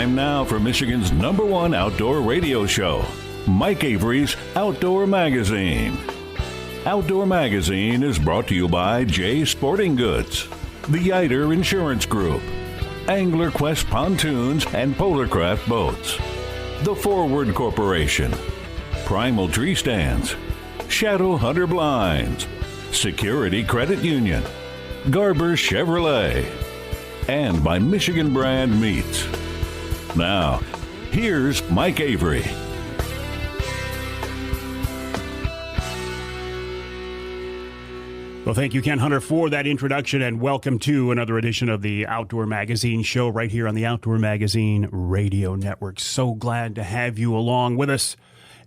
Time now for Michigan's #1 outdoor radio show, Mike Avery's Outdoor Magazine. Outdoor Magazine is brought to you by Jay Sporting Goods, the Yiter Insurance Group, Angler Quest Pontoons and Polarcraft Boats, The Forward Corporation, Primal Tree Stands, Shadow Hunter Blinds, Security Credit Union, Garber Chevrolet, and by Michigan Brand Meats. Now, here's Mike Avery. Well, thank you, Ken Hunter, for that introduction, and welcome to another edition of the Outdoor Magazine show right here on the Outdoor Magazine Radio Network. So glad to have you along with us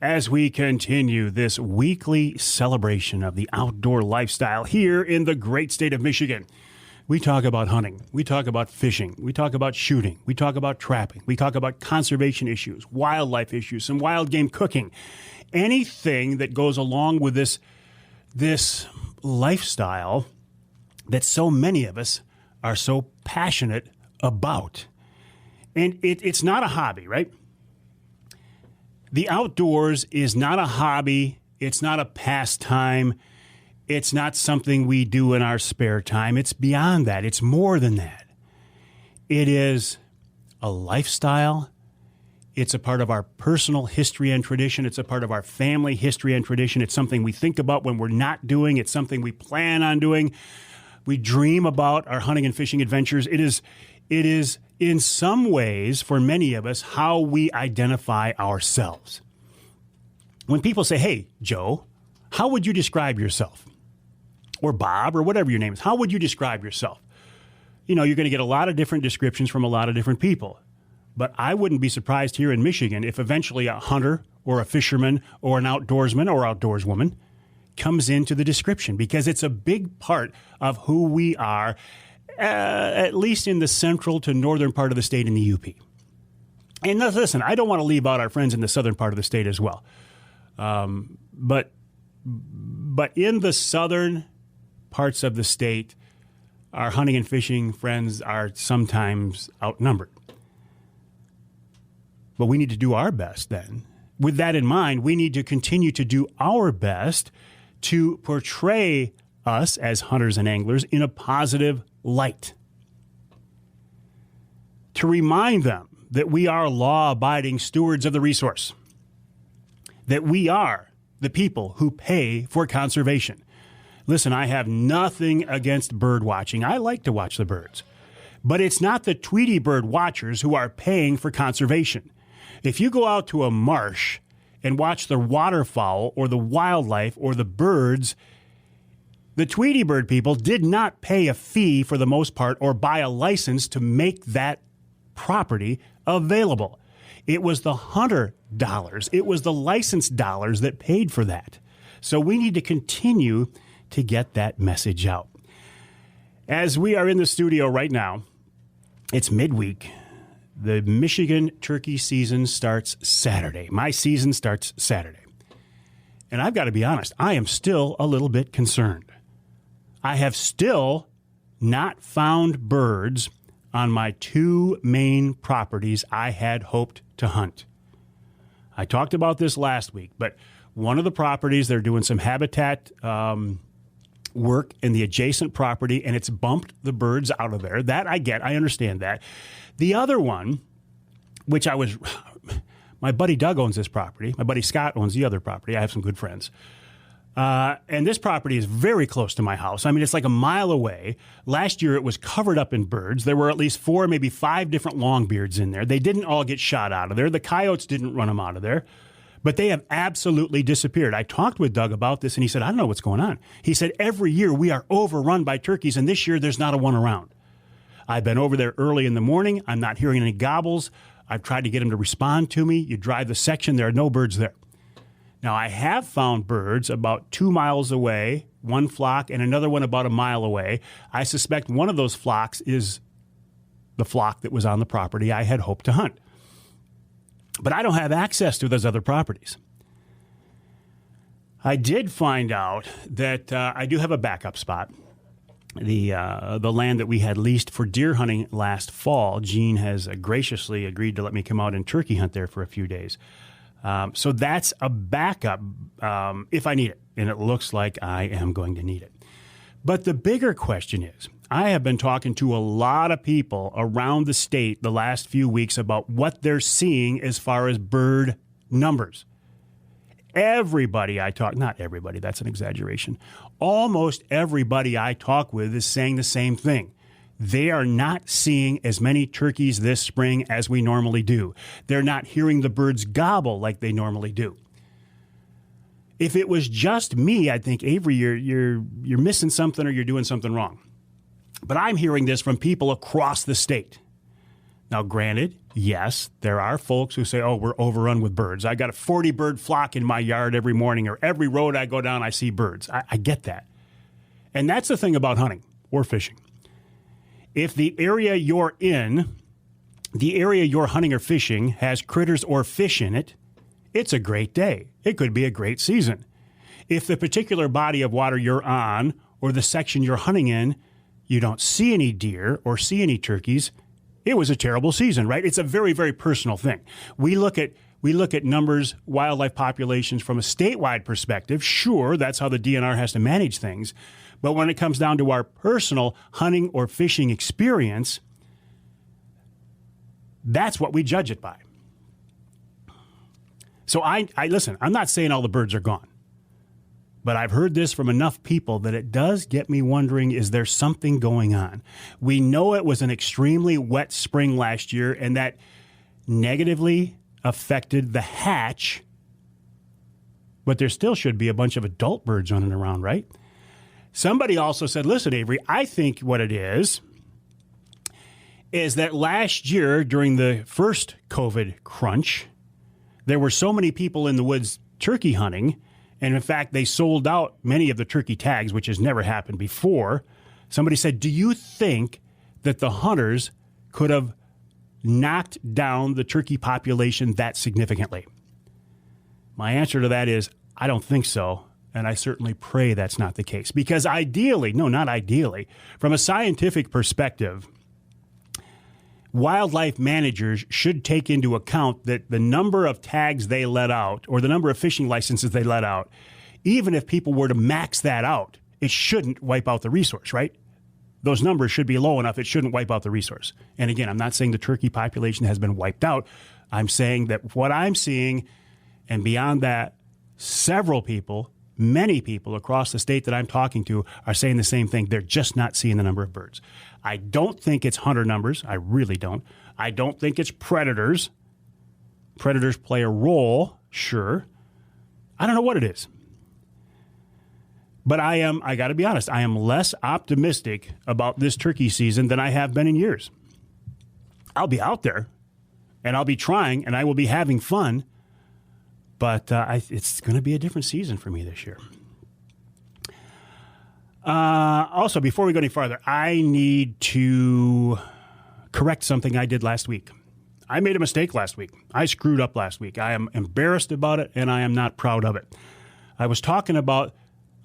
as we continue this weekly celebration of the outdoor lifestyle here in the great state of Michigan. We talk about hunting, we talk about fishing, we talk about shooting, we talk about trapping, we talk about conservation issues, wildlife issues, some wild game cooking, anything that goes along with this lifestyle that so many of us are so passionate about. And it's not a hobby, right? The outdoors is not a hobby. It's not a pastime. It's not something we do in our spare time. It's beyond that. It's more than that. It is a lifestyle. It's a part of our personal history and tradition. It's a part of our family history and tradition. It's something we think about when we're not doing. It's something we plan on doing. We dream about our hunting and fishing adventures. It is in some ways, for many of us, how we identify ourselves. When people say, "Hey, Joe, how would you describe yourself?" Or Bob, or whatever your name is, how would you describe yourself? You know, you're going to get a lot of different descriptions from a lot of different people. But I wouldn't be surprised here in Michigan if eventually a hunter or a fisherman or an outdoorsman or outdoorswoman comes into the description, because it's a big part of who we are, at least in the central to northern part of the state in the UP. And listen, I don't want to leave out our friends in the southern part of the state as well. But in the southern parts of the state, our hunting and fishing friends are sometimes outnumbered. But we need to do our best then. With that in mind, we need to continue to do our best to portray us as hunters and anglers in a positive light. To remind them that we are law-abiding stewards of the resource. That we are the people who pay for conservation. Listen, I have nothing against bird watching. I like to watch the birds. But it's not the Tweety bird watchers who are paying for conservation. If you go out to a marsh and watch the waterfowl or the wildlife or the birds, the Tweety bird people did not pay a fee for the most part or buy a license to make that property available. It was the hunter dollars. It was the license dollars that paid for that. So we need to continue to get that message out. As we are in the studio right now, it's midweek. The Michigan turkey season starts Saturday. My season starts Saturday. And I've got to be honest, I am still a little bit concerned. I have still not found birds on my two main properties I had hoped to hunt. I talked about this last week, but one of the properties, they're doing some habitat work in the adjacent property, and it's bumped the birds out of there. That I get. I understand that. The other one, which my buddy Doug owns this property. My buddy Scott owns the other property. I have some good friends. And this property is very close to my house. I mean, it's like a mile away. Last year, it was covered up in birds. There were at least 4, maybe 5 different longbeards in there. They didn't all get shot out of there. The coyotes didn't run them out of there. But they have absolutely disappeared. I talked with Doug about this, and he said, I don't know what's going on. He said, every year we are overrun by turkeys, and this year there's not a one around. I've been over there early in the morning. I'm not hearing any gobbles. I've tried to get him to respond to me. You drive the section, there are no birds there. Now, I have found birds about 2 miles away, one flock, and another one about a mile away. I suspect one of those flocks is the flock that was on the property I had hoped to hunt. But I don't have access to those other properties. I did find out that I do have a backup spot. the land that we had leased for deer hunting last fall. Gene has graciously agreed to let me come out and turkey hunt there for a few days. So that's a backup if I need it, and it looks like I am going to need it. But the bigger question is, I have been talking to a lot of people around the state the last few weeks about what they're seeing as far as bird numbers. Everybody I talk, not everybody, that's an exaggeration. Almost everybody I talk with is saying the same thing. They are not seeing as many turkeys this spring as we normally do. They're not hearing the birds gobble like they normally do. If it was just me, I'd think, Avery, you're missing something or you're doing something wrong. But I'm hearing this from people across the state. Now, granted, yes, there are folks who say, oh, we're overrun with birds. I got a 40-bird flock in my yard every morning, or every road I go down, I see birds. I get that. And that's the thing about hunting or fishing. If the area you're in, the area you're hunting or fishing has critters or fish in it, it's a great day. It could be a great season. If the particular body of water you're on or the section you're hunting in, you don't see any deer or see any turkeys, it was a terrible season, right? It's a very, very personal thing. We look at numbers, wildlife populations from a statewide perspective. Sure, that's how the DNR has to manage things. But when it comes down to our personal hunting or fishing experience, that's what we judge it by. So I listen, I'm not saying all the birds are gone. But I've heard this from enough people that it does get me wondering, is there something going on? We know it was an extremely wet spring last year, and that negatively affected the hatch. But there still should be a bunch of adult birds running around, right? Somebody also said, listen, Avery, I think what it is that last year during the first COVID crunch, there were so many people in the woods turkey hunting. And in fact, they sold out many of the turkey tags, which has never happened before. Somebody said, do you think that the hunters could have knocked down the turkey population that significantly? My answer to that is, I don't think so. And I certainly pray that's not the case. Because ideally, no, not ideally, from a scientific perspective, wildlife managers should take into account that the number of tags they let out or the number of fishing licenses they let out, even if people were to max that out, it shouldn't wipe out the resource, right? Those numbers should be low enough. It shouldn't wipe out the resource. And again, I'm not saying the turkey population has been wiped out. I'm saying that what I'm seeing, and beyond that, several people, many people across the state that I'm talking to are saying the same thing. They're just not seeing the number of birds. I don't think it's hunter numbers. I really don't. I don't think it's predators. Predators play a role, sure. I don't know what it is. But I got to be honest, I am less optimistic about this turkey season than I have been in years. I'll be out there, and I'll be trying, and I will be having fun, but it's going to be a different season for me this year. Also, before we go any farther, I need to correct something I did last week. I made a mistake last week. I screwed up last week. I am embarrassed about it, and I am not proud of it. I was talking about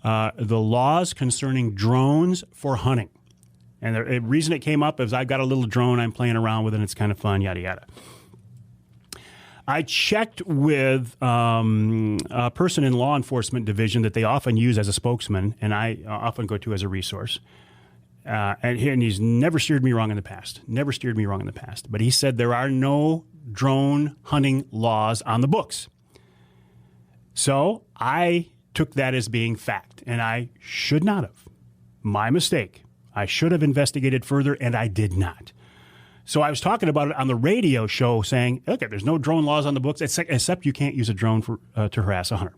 the laws concerning drones for hunting. And the reason it came up is I've got a little drone I'm playing around with, and it's kind of fun, yada, yada. I checked with a person in law enforcement division that they often use as a spokesman, and I often go to as a resource. And he's never steered me wrong in the past. But he said there are no drone hunting laws on the books. So I took that as being fact, and I should not have. My mistake. I should have investigated further, and I did not. So I was talking about it on the radio show saying, okay, there's no drone laws on the books, except you can't use a drone to harass a hunter.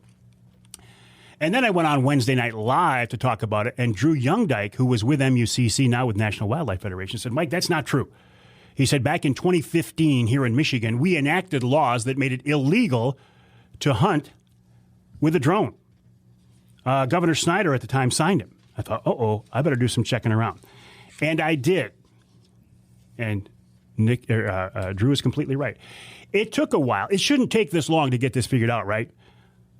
And then I went on Wednesday Night Live to talk about it, and Drew Youngdyke, who was with MUCC, now with National Wildlife Federation, said, Mike, that's not true. He said, back in 2015 here in Michigan, we enacted laws that made it illegal to hunt with a drone. Governor Snyder at the time signed him. I thought, I better do some checking around. And I did. And Drew is completely right. It took a while. It shouldn't take this long to get this figured out, right?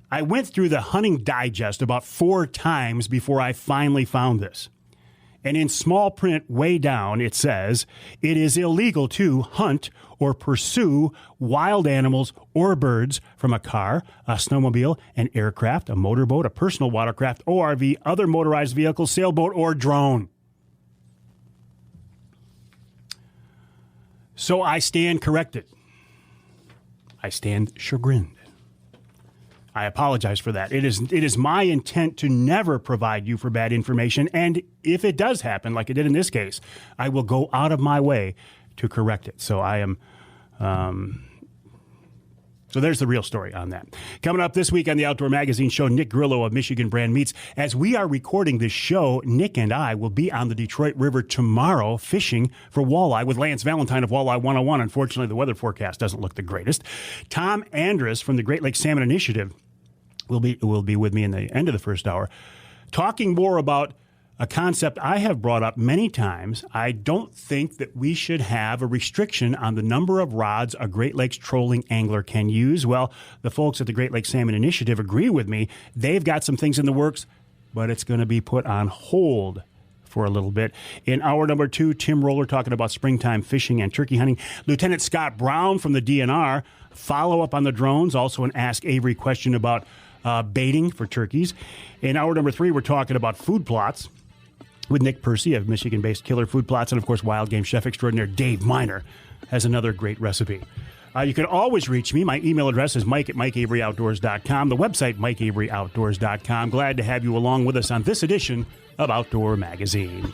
I went through the Hunting Digest about 4 times before I finally found this. And in small print way down, it says, it is illegal to hunt or pursue wild animals or birds from a car, a snowmobile, an aircraft, a motorboat, a personal watercraft, ORV, other motorized vehicle, sailboat, or drone. So I stand corrected. I stand chagrined. I apologize for that. It is my intent to never provide you for bad information, and if it does happen, like it did in this case, I will go out of my way to correct it. So I am... So there's the real story on that. Coming up this week on the Outdoor Magazine Show, Nick Grillo of Michigan Brand Meats. As we are recording this show, Nick and I will be on the Detroit River tomorrow fishing for walleye with Lance Valentine of Walleye 101. Unfortunately, the weather forecast doesn't look the greatest. Tom Andris from the Great Lakes Salmon Initiative will be with me in the end of the first hour, talking more about a concept I have brought up many times. I don't think that we should have a restriction on the number of rods a Great Lakes trolling angler can use. Well, the folks at the Great Lakes Salmon Initiative agree with me. They've got some things in the works, but it's going to be put on hold for a little bit. In hour number 2, Tim Roller talking about springtime fishing and turkey hunting. Lieutenant Scott Brown from the DNR, follow up on the drones, also an Ask Avery question about baiting for turkeys. In hour number 3, we're talking about food plots with Nick Percy of Michigan-based Killer Food Plots, and of course, wild game chef extraordinaire Dave Minar has another great recipe. You can always reach me. My email address is mike@mikeaveryoutdoors.com. The website, mikeaveryoutdoors.com. Glad to have you along with us on this edition of Outdoor Magazine.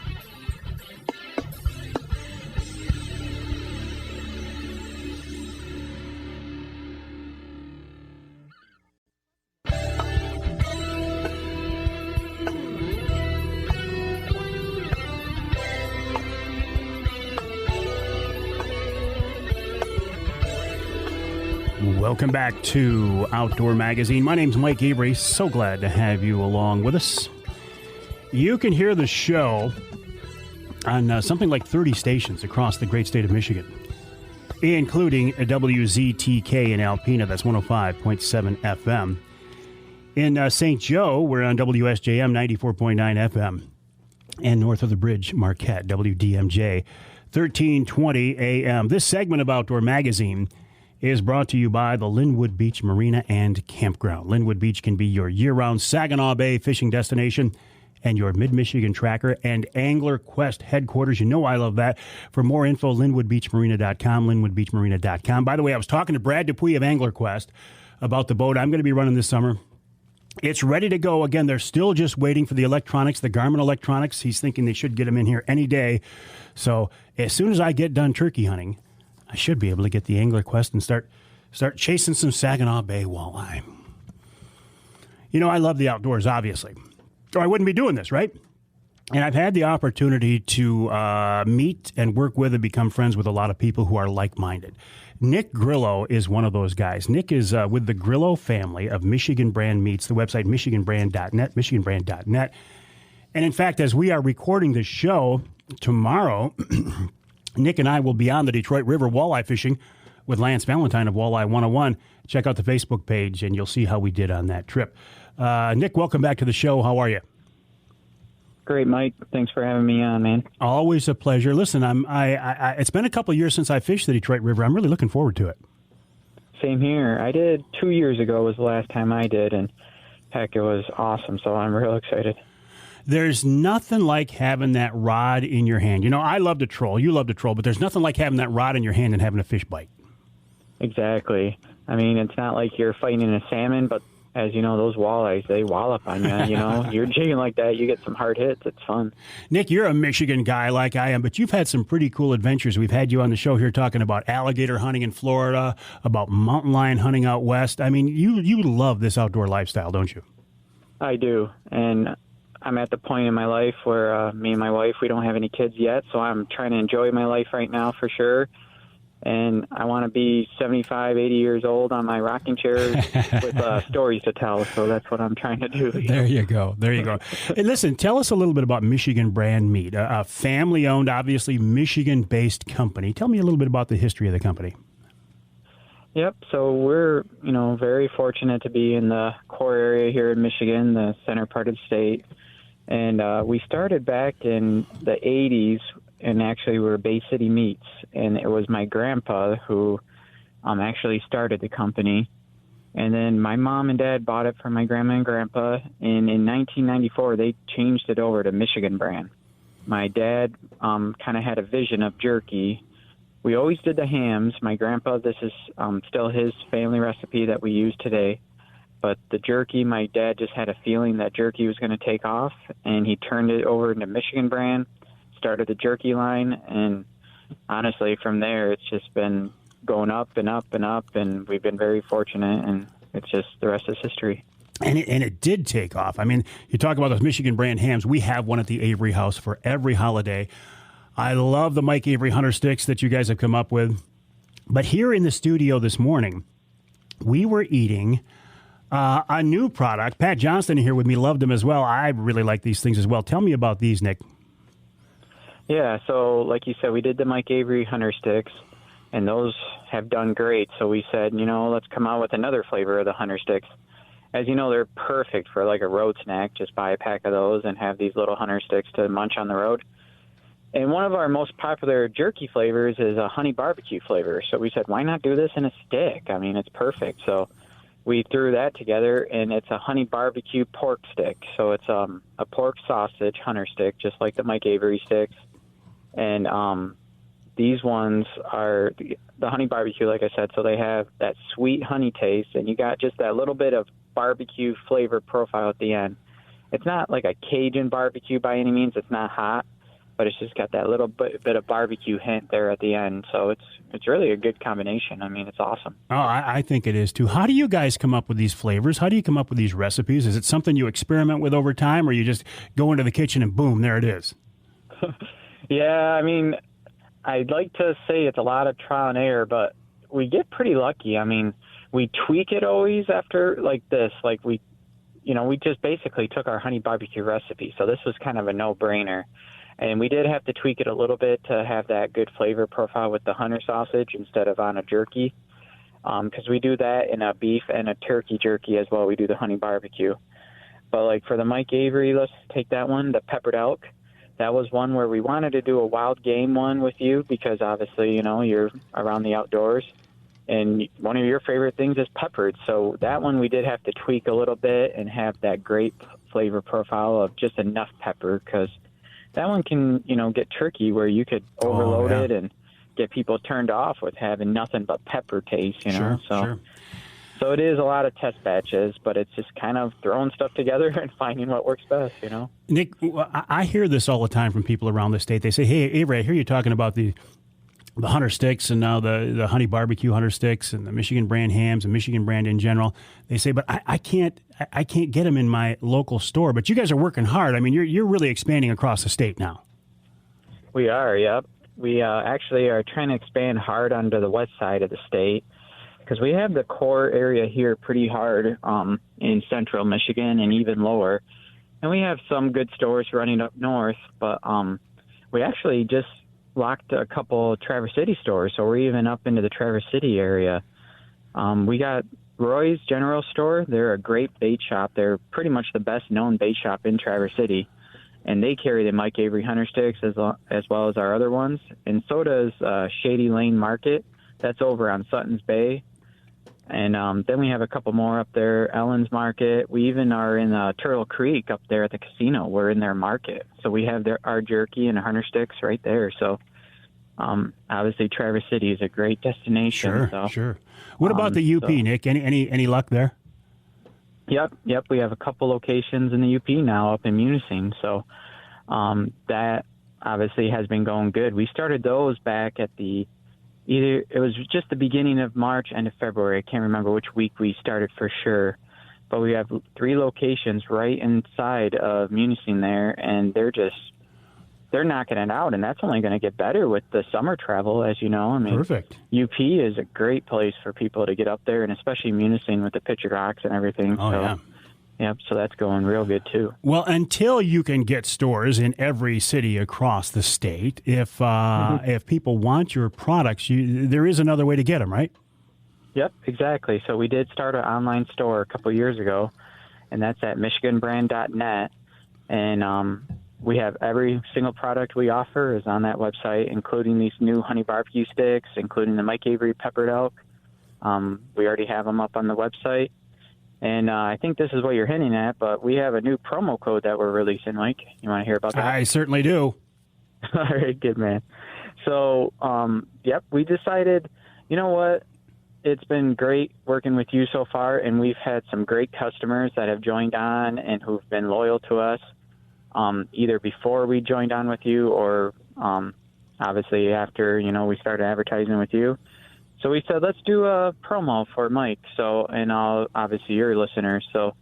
Welcome back to Outdoor Magazine. My name's Mike Avery. So glad to have you along with us. You can hear the show on something like 30 stations across the great state of Michigan, including a WZTK in Alpena. That's 105.7 FM. In St. Joe, we're on WSJM 94.9 FM. And north of the bridge, Marquette, WDMJ 1320 AM. This segment of Outdoor Magazine is brought to you by the Linwood Beach Marina and Campground. Linwood Beach can be your year-round Saginaw Bay fishing destination and your Mid-Michigan Tracker and Angler Quest headquarters. You know I love that. For more info, linwoodbeachmarina.com, linwoodbeachmarina.com. By the way, I was talking to Brad Dupuy of Angler Quest about the boat I'm going to be running this summer. It's ready to go. Again, they're still just waiting for the electronics, the Garmin electronics. He's thinking they should get them in here any day. So as soon as I get done turkey hunting, I should be able to get the Angler Quest and start chasing some Saginaw Bay walleye. You know, I love the outdoors, obviously, or I wouldn't be doing this, right? And I've had the opportunity to meet and work with and become friends with a lot of people who are like-minded. Nick Grillo is one of those guys. Nick is with the Grillo family of Michigan Brand Meats, the website michiganbrand.net, michiganbrand.net. And in fact, as we are recording this show tomorrow, Nick and I will be on the Detroit River walleye fishing with Lance Valentine of Walleye 101. Check out the Facebook page, and you'll see how we did on that trip. Nick, welcome back to the show. How are you? Great, Mike. Thanks for having me on, man. Always a pleasure. Listen, it's been a couple of years since I fished the Detroit River. I'm really looking forward to it. Same here. I did 2 years ago was the last time I did, and heck, it was awesome, so I'm real excited. There's nothing like having that rod in your hand. You know, I love to troll. You love to troll, but there's nothing like having that rod in your hand and having a fish bite. Exactly. I mean, it's not like you're fighting a salmon, but as you know, those walleyes, they wallop on you. You know, you're jigging like that, you get some hard hits. It's fun. Nick, you're a Michigan guy like I am, but you've had some pretty cool adventures. We've had you on the show here talking about alligator hunting in Florida, about mountain lion hunting out west. I mean, you love this outdoor lifestyle, don't you? I do, and I'm at the point in my life where me and my wife, we don't have any kids yet, so I'm trying to enjoy my life right now for sure. And I want to be 75, 80 years old on my rocking chair with stories to tell, so that's what I'm trying to do. There you go. There you go. Hey, listen, tell us a little bit about Michigan Brand Meat, a family-owned, obviously Michigan-based company. Tell me a little bit about the history of the company. Yep. So we're, very fortunate to be in the core area here in Michigan, the center part of the state. And we started back in the 80s, and actually we were Bay City Meats. And it was my grandpa who actually started the company. And then my mom and dad bought it from my grandma and grandpa. And in 1994, they changed it over to Michigan brand. My dad kind of had a vision of jerky. We always did the hams. My grandpa, this is still his family recipe that we use today. But the jerky, my dad just had a feeling that jerky was going to take off, and he turned it over into Michigan brand, started the jerky line, and honestly, from there, it's just been going up and up and up, and we've been very fortunate, and it's just the rest is history. And it did take off. I mean, you talk about those Michigan brand hams. We have one at the Avery house for every holiday. I love the Mike Avery Hunter Sticks that you guys have come up with. But here in the studio this morning, we were eating a new product. Pat Johnston here with me loved them as well. I really like these things as well. Tell me about these, Nick. Yeah, so like you said, we did the Mike Avery Hunter Sticks, and those have done great. So we said, let's come out with another flavor of the Hunter Sticks. As you know, they're perfect for like a road snack. Just buy a pack of those and have these little Hunter Sticks to munch on the road. And one of our most popular jerky flavors is a honey barbecue flavor. So we said, why not do this in a stick? I mean, it's perfect. So we threw that together, and it's a honey barbecue pork stick. So it's a pork sausage Hunter Stick, just like the Mike Avery sticks. And these ones are the honey barbecue, like I said, so they have that sweet honey taste, and you got just that little bit of barbecue flavor profile at the end. It's not like a Cajun barbecue by any means. It's not hot, but it's just got that little bit of barbecue hint there at the end. So it's really a good combination. I mean, it's awesome. Oh, I think it is too. How do you guys come up with these flavors? How do you come up with these recipes? Is it something you experiment with over time, or you just go into the kitchen and boom, there it is? Yeah, I mean, I'd like to say it's a lot of trial and error, but we get pretty lucky. I mean, we tweak it always after like this. Like we just basically took our honey barbecue recipe. So this was kind of a no-brainer. And we did have to tweak it a little bit to have that good flavor profile with the Hunter sausage instead of on a jerky. Because we do that in a beef and a turkey jerky as well. We do the honey barbecue. But like for the Mike Avery, let's take that one, the peppered elk. That was one where we wanted to do a wild game one with you because obviously, you're around the outdoors. And one of your favorite things is peppered. So that one we did have to tweak a little bit and have that great flavor profile of just enough pepper, because that one can, get tricky where you could overload it and get people turned off with having nothing but pepper taste, Sure. So it is a lot of test batches, but it's just kind of throwing stuff together and finding what works best, Nick, I hear this all the time from people around the state. They say, hey, Avery, I hear you talking about the Hunter Sticks and now the honey barbecue Hunter Sticks and the Michigan brand hams and Michigan brand in general. They say, but I can't get them in my local store. But you guys are working hard. I mean, you're really expanding across the state now. We are, yep. We actually are trying to expand hard onto the west side of the state, because we have the core area here pretty hard in central Michigan and even lower. And we have some good stores running up north, but we actually just locked a couple Traverse City stores, so we're even up into the Traverse City area. We got Roy's General Store. They're a great bait shop. They're pretty much the best-known bait shop in Traverse City, and they carry the Mike Avery Hunter Sticks as well as our other ones. And so does Shady Lane Market. That's over on Sutton's Bay. And then we have a couple more up there, Ellen's Market. We even are in Turtle Creek up there at the casino. We're in their market. So we have our jerky and Hunter Sticks right there. So obviously Traverse City is a great destination. Sure. What about the UP, Nick? Any luck there? Yep. We have a couple locations in the UP now up in Munising. So that obviously has been going good. We started those back at it was just the beginning of March, end of February. I can't remember which week we started for sure. But we have 3 locations right inside of Munising there, and they're knocking it out, and that's only going to get better with the summer travel, as you know. I mean, perfect. UP is a great place for people to get up there, and especially Munising with the picture rocks and everything. Yep, so that's going real good, too. Well, until you can get stores in every city across the state, if people want your products, there is another way to get them, right? Yep, exactly. So we did start an online store a couple years ago, and that's at michiganbrand.net. And we have every single product we offer is on that website, including these new honey barbecue sticks, including the Mike Avery peppered elk. We already have them up on the website. And I think this is what you're hinting at, but we have a new promo code that we're releasing, Mike. You want to hear about that? I certainly do. All right, good, man. So, we decided, you know what? It's been great working with you so far, and we've had some great customers that have joined on and who've been loyal to us, either before we joined on with you or obviously after, we started advertising with you. So we said, let's do a promo for Mike, and obviously your listeners. So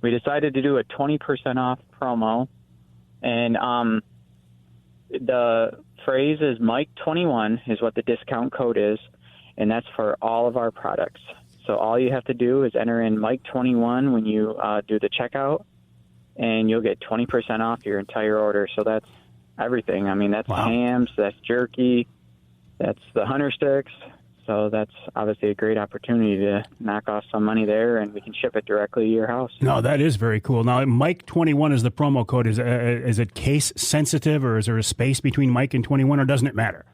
we decided to do a 20% off promo, and the phrase is Mike21 is what the discount code is, and that's for all of our products. So all you have to do is enter in Mike21 when you do the checkout, and you'll get 20% off your entire order. So that's everything. I mean, that's hams, that's jerky, that's the hunter sticks. So that's obviously a great opportunity to knock off some money there, and we can ship it directly to your house. No, that is very cool. Now, Mike21 is the promo code. Is it case sensitive, or is there a space between Mike and 21, or doesn't it matter?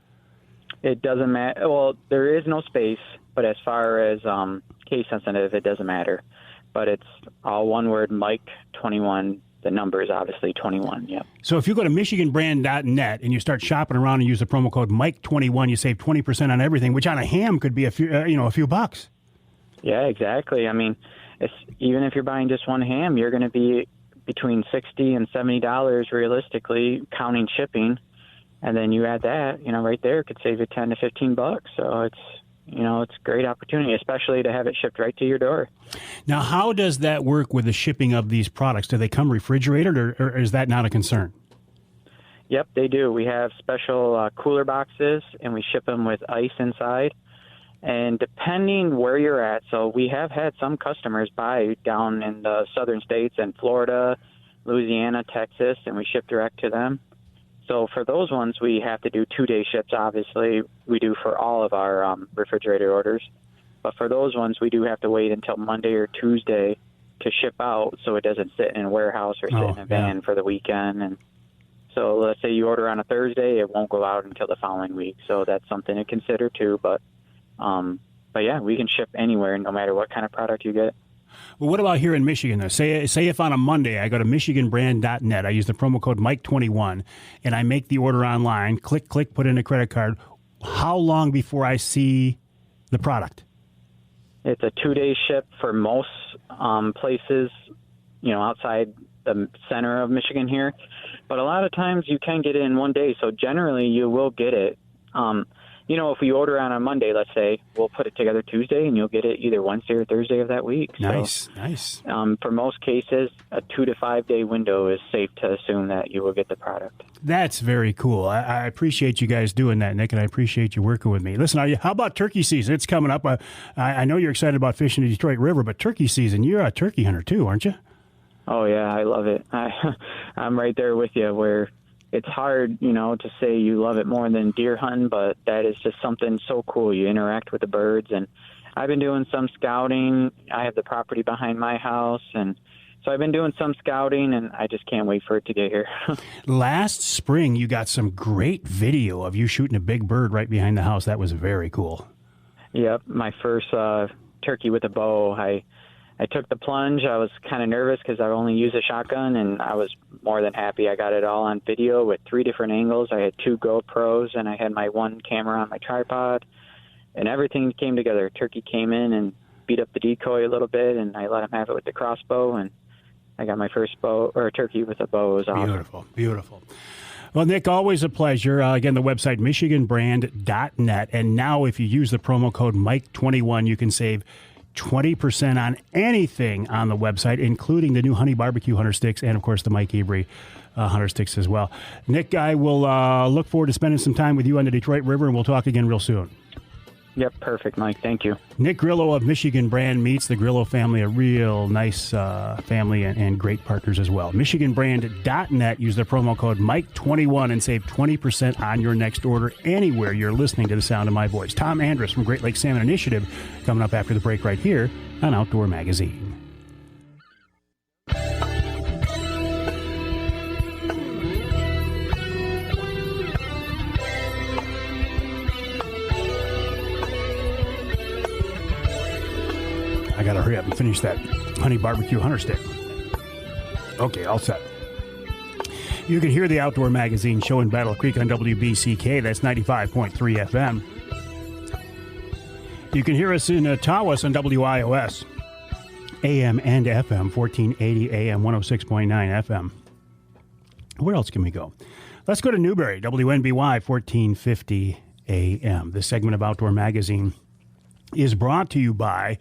It doesn't matter. Well, there is no space, but as far as case sensitive, it doesn't matter. But it's all one word, Mike21. The number is obviously 21, yep. So if you go to MichiganBrand.net and you start shopping around and use the promo code Mike21, you save 20% on everything, which on a ham could be a few bucks. Yeah, exactly. I mean, even if you're buying just one ham, you're going to be between $60 and $70 realistically, counting shipping. And then you add that, right there, it could save you 10 to 15 bucks. So it's a great opportunity, especially to have it shipped right to your door. Now, how does that work with the shipping of these products? Do they come refrigerated, or is that not a concern? Yep, they do. We have special cooler boxes, and we ship them with ice inside. And depending where you're at, so we have had some customers buy down in the southern states and Florida, Louisiana, Texas, and we ship direct to them. So for those ones, we have to do 2-day ships, obviously. We do for all of our refrigerated orders. But for those ones, we do have to wait until Monday or Tuesday to ship out so it doesn't sit in a warehouse or sit in a van for the weekend. And so let's say you order on a Thursday, it won't go out until the following week. So that's something to consider too. But yeah, we can ship anywhere no matter what kind of product you get. Well, what about here in Michigan, though? Say if on a Monday I go to MichiganBrand.net, I use the promo code Mike21, and I make the order online, click, put in a credit card. How long before I see the product? It's a 2-day ship for most places, outside the center of Michigan here. But a lot of times you can get it in one day, so generally you will get it. If we order on a Monday, let's say, we'll put it together Tuesday, and you'll get it either Wednesday or Thursday of that week. Nice. For most cases, a 2 to 5 day window is safe to assume that you will get the product. That's very cool. I appreciate you guys doing that, Nick, and I appreciate you working with me. Listen, how about turkey season? It's coming up. I know you're excited about fishing the Detroit River, but turkey season, you're a turkey hunter too, aren't you? Oh, yeah, I love it. I'm right there with you where it's hard, to say you love it more than deer hunting, but that is just something so cool. You interact with the birds, and I've been doing some scouting. I have the property behind my house, and so I've been doing some scouting, and I just can't wait for it to get here. Last spring, you got some great video of you shooting a big bird right behind the house. That was very cool. Yep, my first turkey with a bow. I took the plunge. I was kind of nervous because I only use a shotgun, and I was more than happy. I got it all on video with 3 different angles. I had 2 GoPros, and I had my one camera on my tripod, and everything came together. Turkey came in and beat up the decoy a little bit, and I let him have it with the crossbow, and I got my first turkey with a bow. It was awesome. Beautiful. Well, Nick, always a pleasure. Again, the website, MichiganBrand.net, and now if you use the promo code Mike21, you can save 20% on anything on the website, including the new honey barbecue hunter sticks and, of course, the Mike Avery hunter sticks as well. Nick, I will look forward to spending some time with you on the Detroit River, and we'll talk again real soon. Yep, perfect, Mike. Thank you. Nick Grillo of Michigan Brand meets the Grillo family, a real nice family and great partners as well. MichiganBrand.net. Use the promo code Mike21 and save 20% on your next order anywhere you're listening to the sound of my voice. Tom Andris from Great Lakes Salmon Initiative coming up after the break right here on Outdoor Magazine. hurry up and finish that honey barbecue hunter stick. Okay, all set. You can hear the Outdoor Magazine show in Battle Creek on WBCK. That's 95.3 FM. You can hear us in Tawas on WIOS, AM and FM, 1480 AM, 106.9 FM. Where else can we go? Let's go to Newberry, WNBY, 1450 AM. This segment of Outdoor Magazine is brought to you by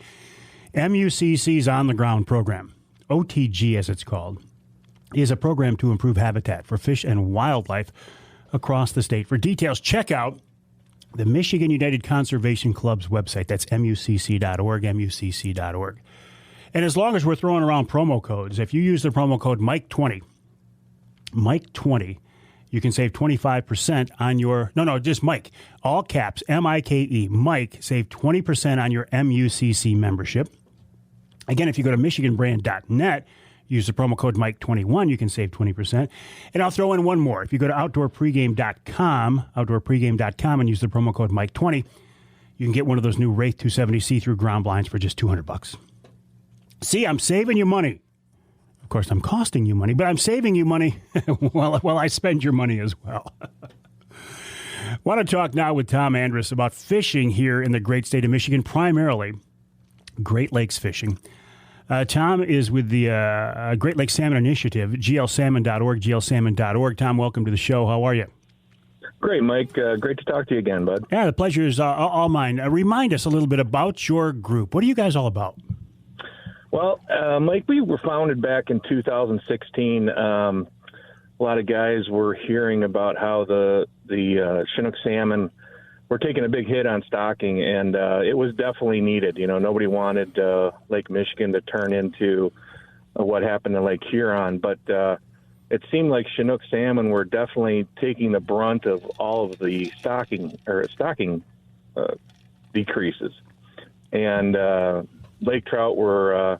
MUCC's On the Ground program. OTG, as it's called, is a program to improve habitat for fish and wildlife across the state. For details, check out the Michigan United Conservation Club's website. That's mucc.org, mucc.org. And as long as we're throwing around promo codes, if you use the promo code Mike20, you can save 25% on your, just Mike, all caps, M-I-K-E, Mike, save 20% on your MUCC membership. Again, if you go to michiganbrand.net, use the promo code Mike21, you can save 20%. And I'll throw in one more. If you go to outdoorpregame.com, and use the promo code Mike20, you can get one of those new Wraith 270 see-through ground blinds for just $200. See, I'm saving you money. Of course, I'm costing you money, but I'm saving you money while I spend your money as well. Want to talk now with Tom Andris about fishing here in the great state of Michigan, primarily Great Lakes fishing. Tom is with the Great Lakes Salmon Initiative, glsalmon.org, glsalmon.org. Tom, welcome to the show. How are you? Great, Mike. Great to talk to you again, bud. Yeah, the pleasure is all mine. Remind us a little bit about your group. What are you guys all about? Well, Mike, we were founded back in 2016. A lot of guys were hearing about how the Chinook salmon were taking a big hit on stocking, and it was definitely needed. You know, nobody wanted Lake Michigan to turn into what happened in Lake Huron, but it seemed like Chinook salmon were definitely taking the brunt of all of the stocking decreases, and lake trout were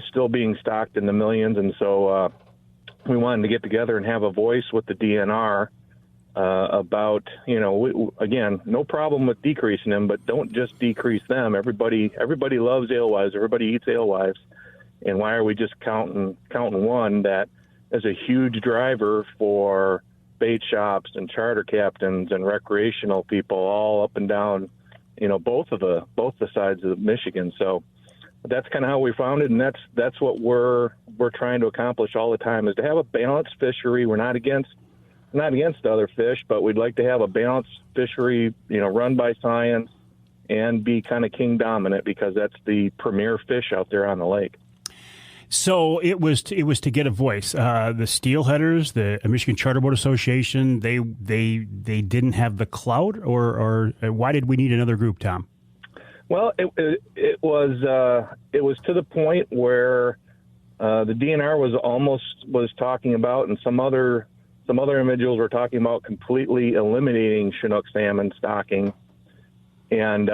still being stocked in the millions, and so we wanted to get together and have a voice with the DNR about, again, no problem with decreasing them, but don't just decrease them. Everybody loves alewives. Everybody eats alewives. And why are we just counting one that is a huge driver for bait shops and charter captains and recreational people all up and down, both the sides of Michigan. So that's kind of how we found it, and that's what we're trying to accomplish all the time, is to have a balanced fishery. We're not against other fish, but we'd like to have a balanced fishery, run by science and be kind of king dominant, because that's the premier fish out there on the lake. So it was to get a voice. The steelheaders, the Michigan Charter Boat Association, they didn't have the clout, or why did we need another group, Tom? Well, it was to the point where the DNR was talking about, and some other individuals were talking about completely eliminating Chinook salmon stocking, and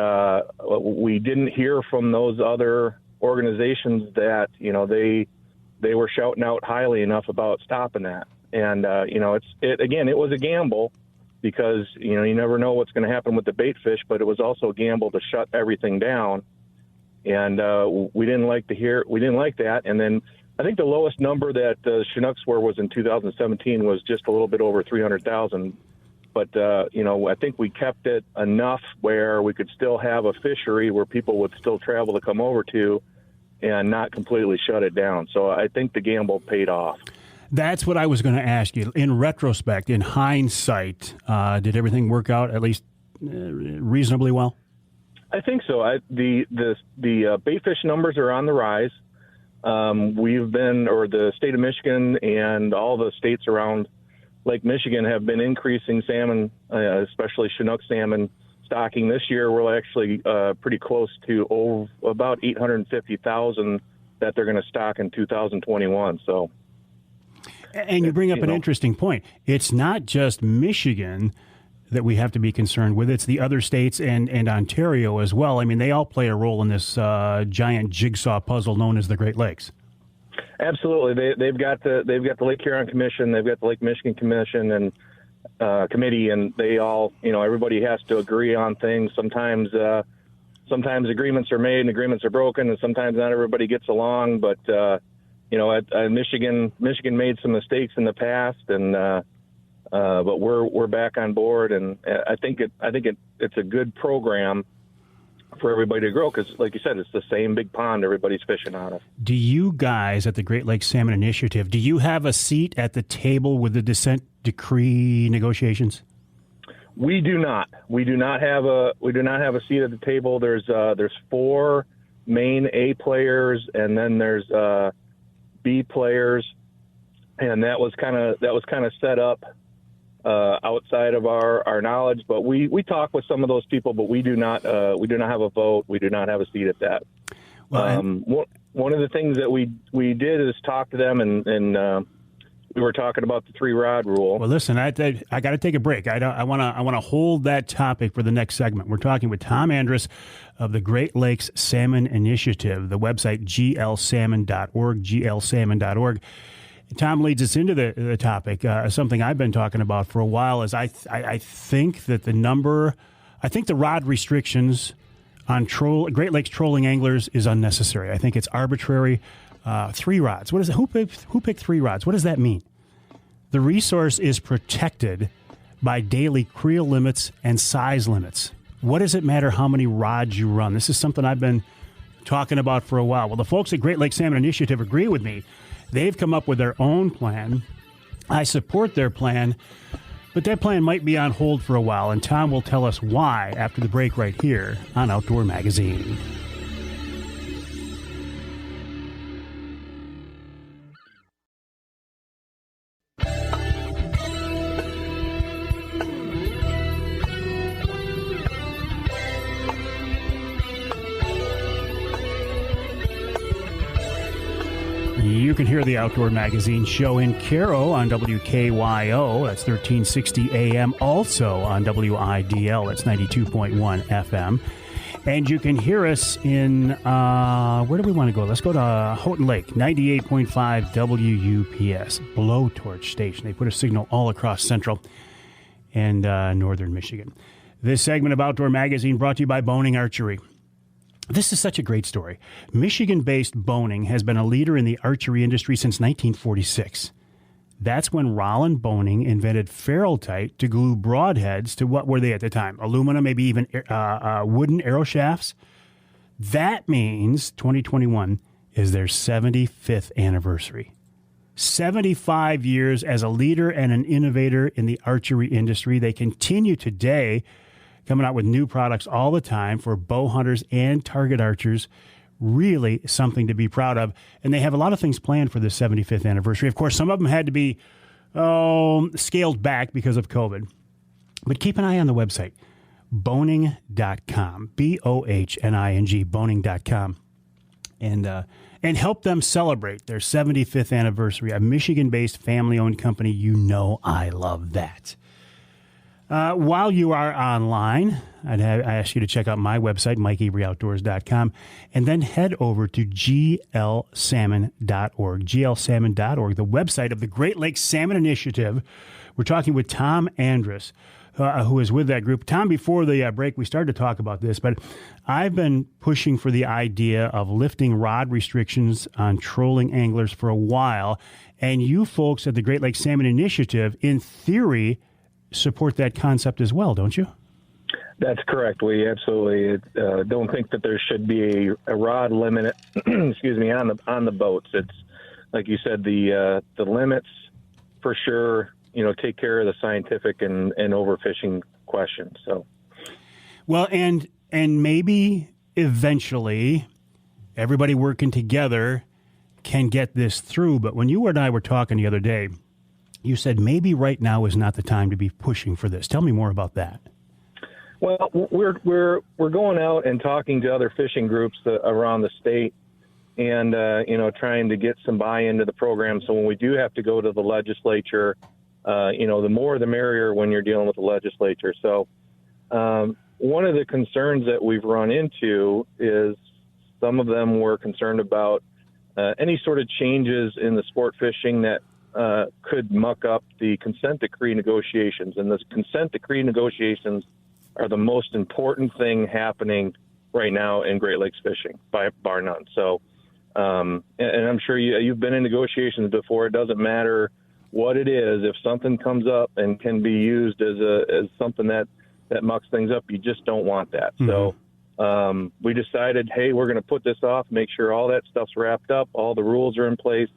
we didn't hear from those other organizations that they were shouting out highly enough about stopping that. And it was a gamble, because you never know what's going to happen with the bait fish, but it was also a gamble to shut everything down, and we didn't like that. And then I think the lowest number that Chinooks was in 2017 was just a little bit over 300,000. But, I think we kept it enough where we could still have a fishery where people would still travel to come over to, and not completely shut it down. So I think the gamble paid off. That's what I was going to ask you. In retrospect, in hindsight, did everything work out at least reasonably well? I think so. The bait fish numbers are on the rise. The state of Michigan and all the states around Lake Michigan have been increasing salmon, especially Chinook salmon stocking. This year, we're actually pretty close to about 850,000 that they're going to stock in 2021. So, and you bring up an interesting point. It's not just Michigan that we have to be concerned with. It's the other states and Ontario as well. I mean, they all play a role in this giant jigsaw puzzle known as the Great Lakes. Absolutely, they've got the Lake Huron Commission, they've got the Lake Michigan Commission and committee, and they all, everybody has to agree on things. Sometimes sometimes agreements are made and agreements are broken, and sometimes not everybody gets along. But at Michigan made some mistakes in the past, and but we're back on board, and I think it's a good program for everybody to grow, because, like you said, it's the same big pond everybody's fishing out of. Do you guys at the Great Lakes Salmon Initiative, do you have a seat at the table with the consent decree negotiations? We do not. We do not have a seat at the table. There's 4 main A players, and then there's B players, and that was kind of set up outside of our knowledge. But we talk with some of those people, but we do not have a vote. We do not have a seat at that. Well, one of the things that we did is talk to them, and we were talking about the 3-rod rule. Well, listen, I got to take a break. I want to hold that topic for the next segment. We're talking with Tom Andris of the Great Lakes Salmon Initiative, the website glsalmon.org, glsalmon.org. Tom leads us into the topic. Something I've been talking about for a while is I think that the rod restrictions on Great Lakes trolling anglers is unnecessary. I think it's arbitrary. 3 rods. What is it? Who picked 3 rods? What does that mean? The resource is protected by daily creel limits and size limits. What does it matter how many rods you run? This is something I've been talking about for a while. Well, the folks at Great Lakes Salmon Initiative agree with me. They've come up with their own plan. I support their plan, but that plan might be on hold for a while, and Tom will tell us why after the break right here on Outdoor Magazine. You can hear the Outdoor Magazine show in Caro on WKYO. That's 1360 AM. Also on WIDL. That's 92.1 FM. And you can hear us in, where do we want to go? Let's go to Houghton Lake, 98.5 WUPS, Blowtorch Station. They put a signal all across central and northern Michigan. This segment of Outdoor Magazine brought to you by Boning Archery. This is such a great story. Michigan-based Boning has been a leader in the archery industry since 1946. That's when Roland Boning invented Ferrule-Tite to glue broadheads to what were they at the time? Aluminum, maybe even wooden arrow shafts. That means 2021 is their 75th anniversary. 75 years as a leader and an innovator in the archery industry. They continue today coming out with new products all the time for bow hunters and target archers. Really something to be proud of. And they have a lot of things planned for the 75th anniversary. Of course, some of them had to be scaled back because of COVID. But keep an eye on the website, boning.com, BOHNING, boning.com. And help them celebrate their 75th anniversary, a Michigan-based family-owned company. You know I love that. While you are online, I ask you to check out my website, MikeAveryOutdoors.com, and then head over to glsalmon.org, glsalmon.org, the website of the Great Lakes Salmon Initiative. We're talking with Tom Andris, who is with that group. Tom, before the break, we started to talk about this, but I've been pushing for the idea of lifting rod restrictions on trolling anglers for a while, and you folks at the Great Lakes Salmon Initiative, in theory, support that concept as well, don't you? That's correct. We absolutely don't think that there should be a rod limit, excuse me, on the boats. It's like you said, the limits for sure. Take care of the scientific and overfishing questions. So, well, and maybe eventually everybody working together can get this through. But when you and I were talking the other day, you said maybe right now is not the time to be pushing for this. Tell me more about that. Well, we're going out and talking to other fishing groups around the state, and trying to get some buy-in to the program. So when we do have to go to the legislature, the more the merrier when you're dealing with the legislature. So one of the concerns that we've run into is some of them were concerned about any sort of changes in the sport fishing that could muck up the consent decree negotiations. And the consent decree negotiations are the most important thing happening right now in Great Lakes fishing, by bar none. So, and I'm sure you've been in negotiations before. It doesn't matter what it is. If something comes up and can be used as something that mucks things up, you just don't want that. Mm-hmm. So we decided, hey, we're going to put this off, make sure all that stuff's wrapped up, all the rules are in place.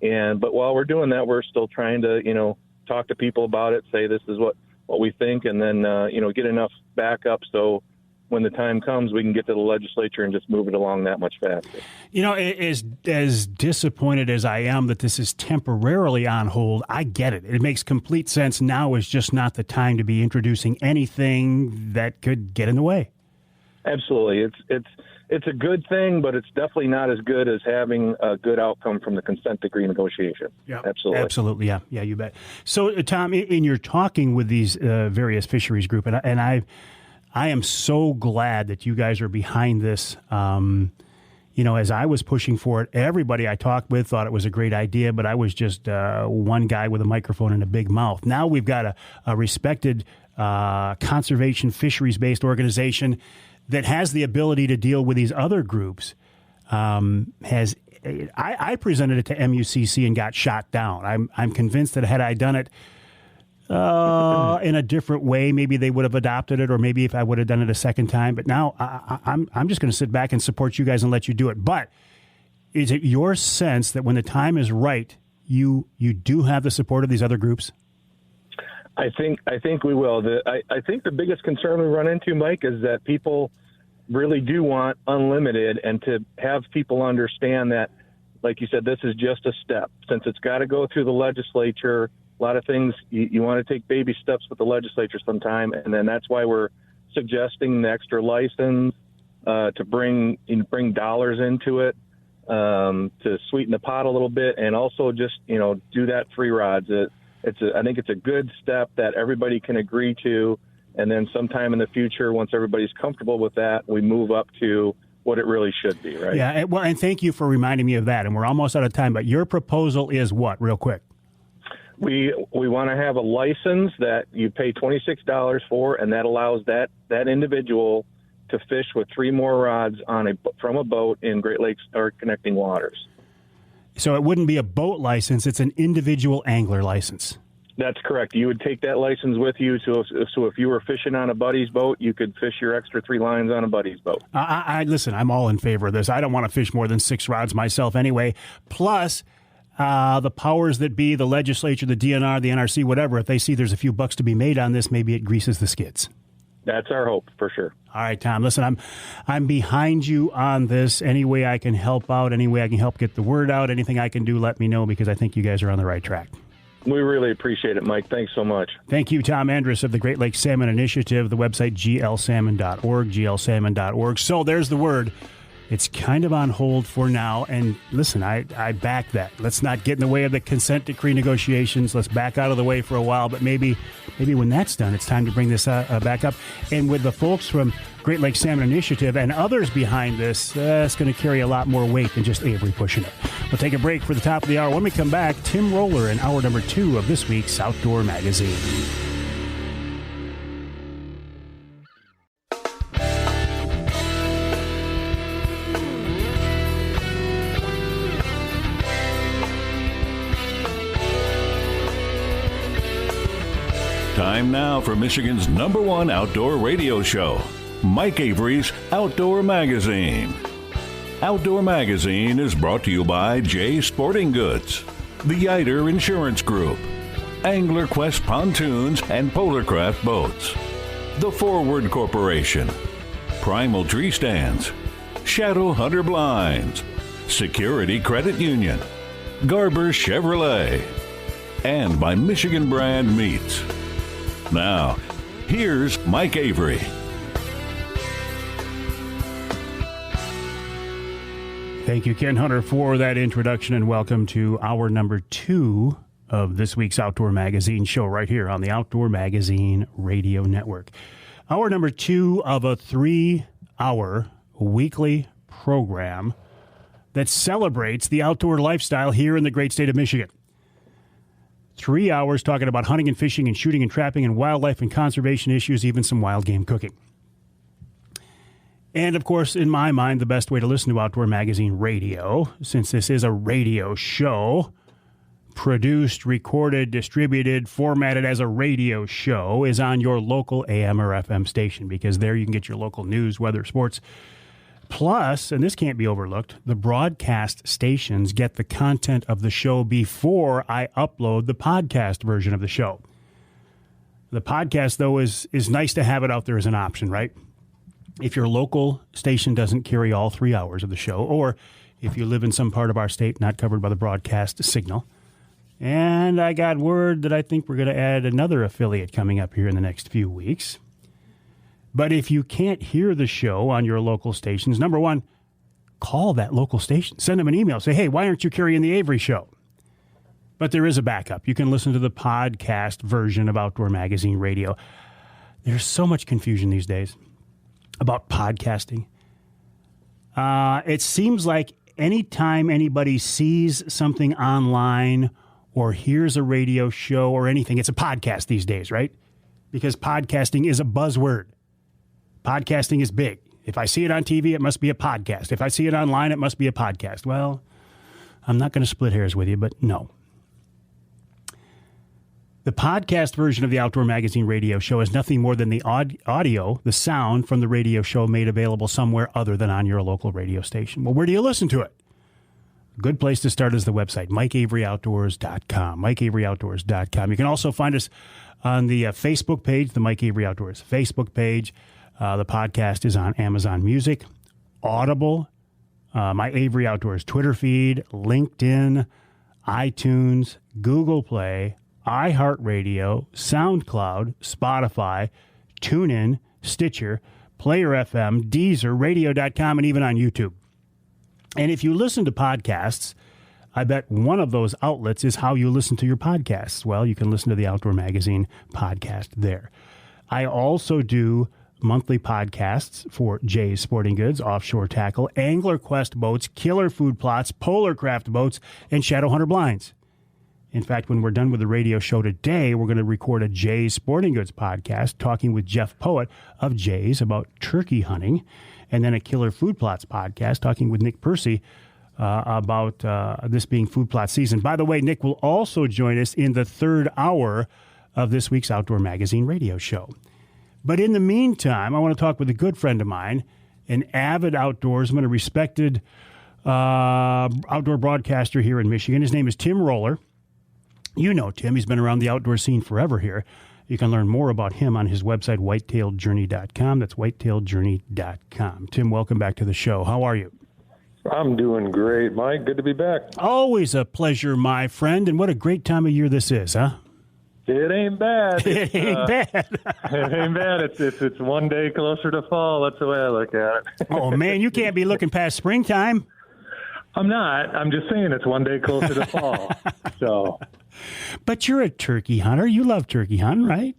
But while we're doing that, we're still trying to, talk to people about it, say this is what we think, and then, get enough backup so when the time comes, we can get to the legislature and just move it along that much faster. As disappointed as I am that this is temporarily on hold, I get it. It makes complete sense. Now is just not the time to be introducing anything that could get in the way. Absolutely. It's a good thing, but it's definitely not as good as having a good outcome from the consent decree negotiation. Yeah, absolutely. Yeah, you bet. So, Tom, in your talking with these various fisheries group, and I am so glad that you guys are behind this. As I was pushing for it, everybody I talked with thought it was a great idea, but I was just one guy with a microphone and a big mouth. Now we've got a respected conservation fisheries-based organization that has the ability to deal with these other groups. I presented it to MUCC and got shot down. I'm convinced that had I done it in a different way, maybe they would have adopted it, or maybe if I would have done it a second time. But now I'm just going to sit back and support you guys and let you do it. But is it your sense that when the time is right, you do have the support of these other groups? I think we will. I think the biggest concern we run into, Mike, is that people really do want unlimited, and to have people understand that, like you said, this is just a step. Since it's got to go through the legislature, a lot of things you want to take baby steps with the legislature sometime, and then that's why we're suggesting the extra license to bring dollars into it, to sweeten the pot a little bit, and also just do that free rods. I think it's a good step that everybody can agree to, and then sometime in the future, once everybody's comfortable with that, we move up to what it really should be, right? Yeah, well, and thank you for reminding me of that, and we're almost out of time, but your proposal is what, real quick? We want to have a license that you pay $26 for, and that allows that individual to fish with 3 more rods from a boat in Great Lakes or connecting waters. So it wouldn't be a boat license, it's an individual angler license. That's correct. You would take that license with you, so if you were fishing on a buddy's boat, you could fish your extra 3 lines on a buddy's boat. Listen, I'm all in favor of this. I don't want to fish more than 6 rods myself anyway. Plus, the powers that be, the legislature, the DNR, the NRC, whatever, if they see there's a few bucks to be made on this, maybe it greases the skids. That's our hope, for sure. All right, Tom, listen, I'm behind you on this. Any way I can help out, any way I can help get the word out, anything I can do, let me know, because I think you guys are on the right track. We really appreciate it, Mike. Thanks so much. Thank you, Tom Andris of the Great Lakes Salmon Initiative, the website glsalmon.org, glsalmon.org. So there's the word. It's kind of on hold for now. And listen, I back that. Let's not get in the way of the consent decree negotiations. Let's back out of the way for a while. But maybe when that's done, it's time to bring this back up. And with the folks from Great Lakes Salmon Initiative and others behind this, it's going to carry a lot more weight than just Avery pushing it. We'll take a break for the top of the hour. When we come back, Tim Roller in hour number 2 of this week's Outdoor Magazine. Time now for Michigan's #1 outdoor radio show, Mike Avery's Outdoor Magazine. Outdoor Magazine is brought to you by Jay Sporting Goods, the Yider Insurance Group, Angler Quest Pontoons and Polarcraft Boats, The Forward Corporation, Primal Tree Stands, Shadow Hunter Blinds, Security Credit Union, Garber Chevrolet, and by Michigan Brand Meats. Now, here's Mike Avery. Thank you, Ken Hunter, for that introduction, and welcome to hour number 2 of this week's Outdoor Magazine show right here on the Outdoor Magazine Radio Network. Hour number 2 of a 3-hour weekly program that celebrates the outdoor lifestyle here in the great state of Michigan. 3 hours talking about hunting and fishing and shooting and trapping and wildlife and conservation issues, even some wild game cooking. And, of course, in my mind, the best way to listen to Outdoor Magazine Radio, since this is a radio show, produced, recorded, distributed, formatted as a radio show, is on your local AM or FM station, because there you can get your local news, weather, sports. Plus, and this can't be overlooked, the broadcast stations get the content of the show before I upload the podcast version of the show. The podcast, though, is nice to have it out there as an option, right? If your local station doesn't carry all 3 hours of the show, or if you live in some part of our state not covered by the broadcast signal. And I got word that I think we're going to add another affiliate coming up here in the next few weeks. But if you can't hear the show on your local stations, number one, call that local station. Send them an email. Say, hey, why aren't you carrying the Avery show? But there is a backup. You can listen to the podcast version of Outdoor Magazine Radio. There's so much confusion these days about podcasting. It seems like anytime anybody sees something online or hears a radio show or anything, it's a podcast these days, right? Because podcasting is a buzzword. Podcasting is big. If I see it on TV, it must be a podcast. If I see it online, it must be a podcast. Well, I'm not going to split hairs with you, but no. The podcast version of the Outdoor Magazine Radio show is nothing more than the audio, the sound from the radio show made available somewhere other than on your local radio station. Well, where do you listen to it? A good place to start is the website, MikeAveryOutdoors.com, MikeAveryOutdoors.com. You can also find us on the Facebook page, the Mike Avery Outdoors Facebook page. The podcast is on Amazon Music, Audible, my Avery Outdoors Twitter feed, LinkedIn, iTunes, Google Play, iHeartRadio, SoundCloud, Spotify, TuneIn, Stitcher, Player FM, Deezer, Radio.com, and even on YouTube. And if you listen to podcasts, I bet one of those outlets is how you listen to your podcasts. Well, you can listen to the Outdoor Magazine podcast there. I also do monthly podcasts for Jay's Sporting Goods, Offshore Tackle, Angler Quest Boats, Killer Food Plots, Polar Craft Boats, and Shadowhunter Blinds. In fact, when we're done with the radio show today, we're going to record a Jay's Sporting Goods podcast talking with Jeff Poet of Jay's about turkey hunting, and then a Killer Food Plots podcast talking with Nick Percy about this being food plot season. By the way, Nick will also join us in the third hour of this week's Outdoor Magazine radio show. But in the meantime, I want to talk with a good friend of mine, an avid outdoorsman, a respected outdoor broadcaster here in Michigan. His name is Tim Roller. You know Tim. He's been around the outdoor scene forever here. You can learn more about him on his website, whitetailjourney.com. That's whitetailjourney.com. Tim, welcome back to the show. How are you? I'm doing great, Mike. Good to be back. Always a pleasure, my friend. And what a great time of year this is, huh? It ain't bad. It ain't bad. It ain't bad. It's one day closer to fall. That's the way I look at it. Oh, man, you can't be looking past springtime. I'm not. I'm just saying it's one day closer to fall. So, but you're a turkey hunter. You love turkey hunting, right?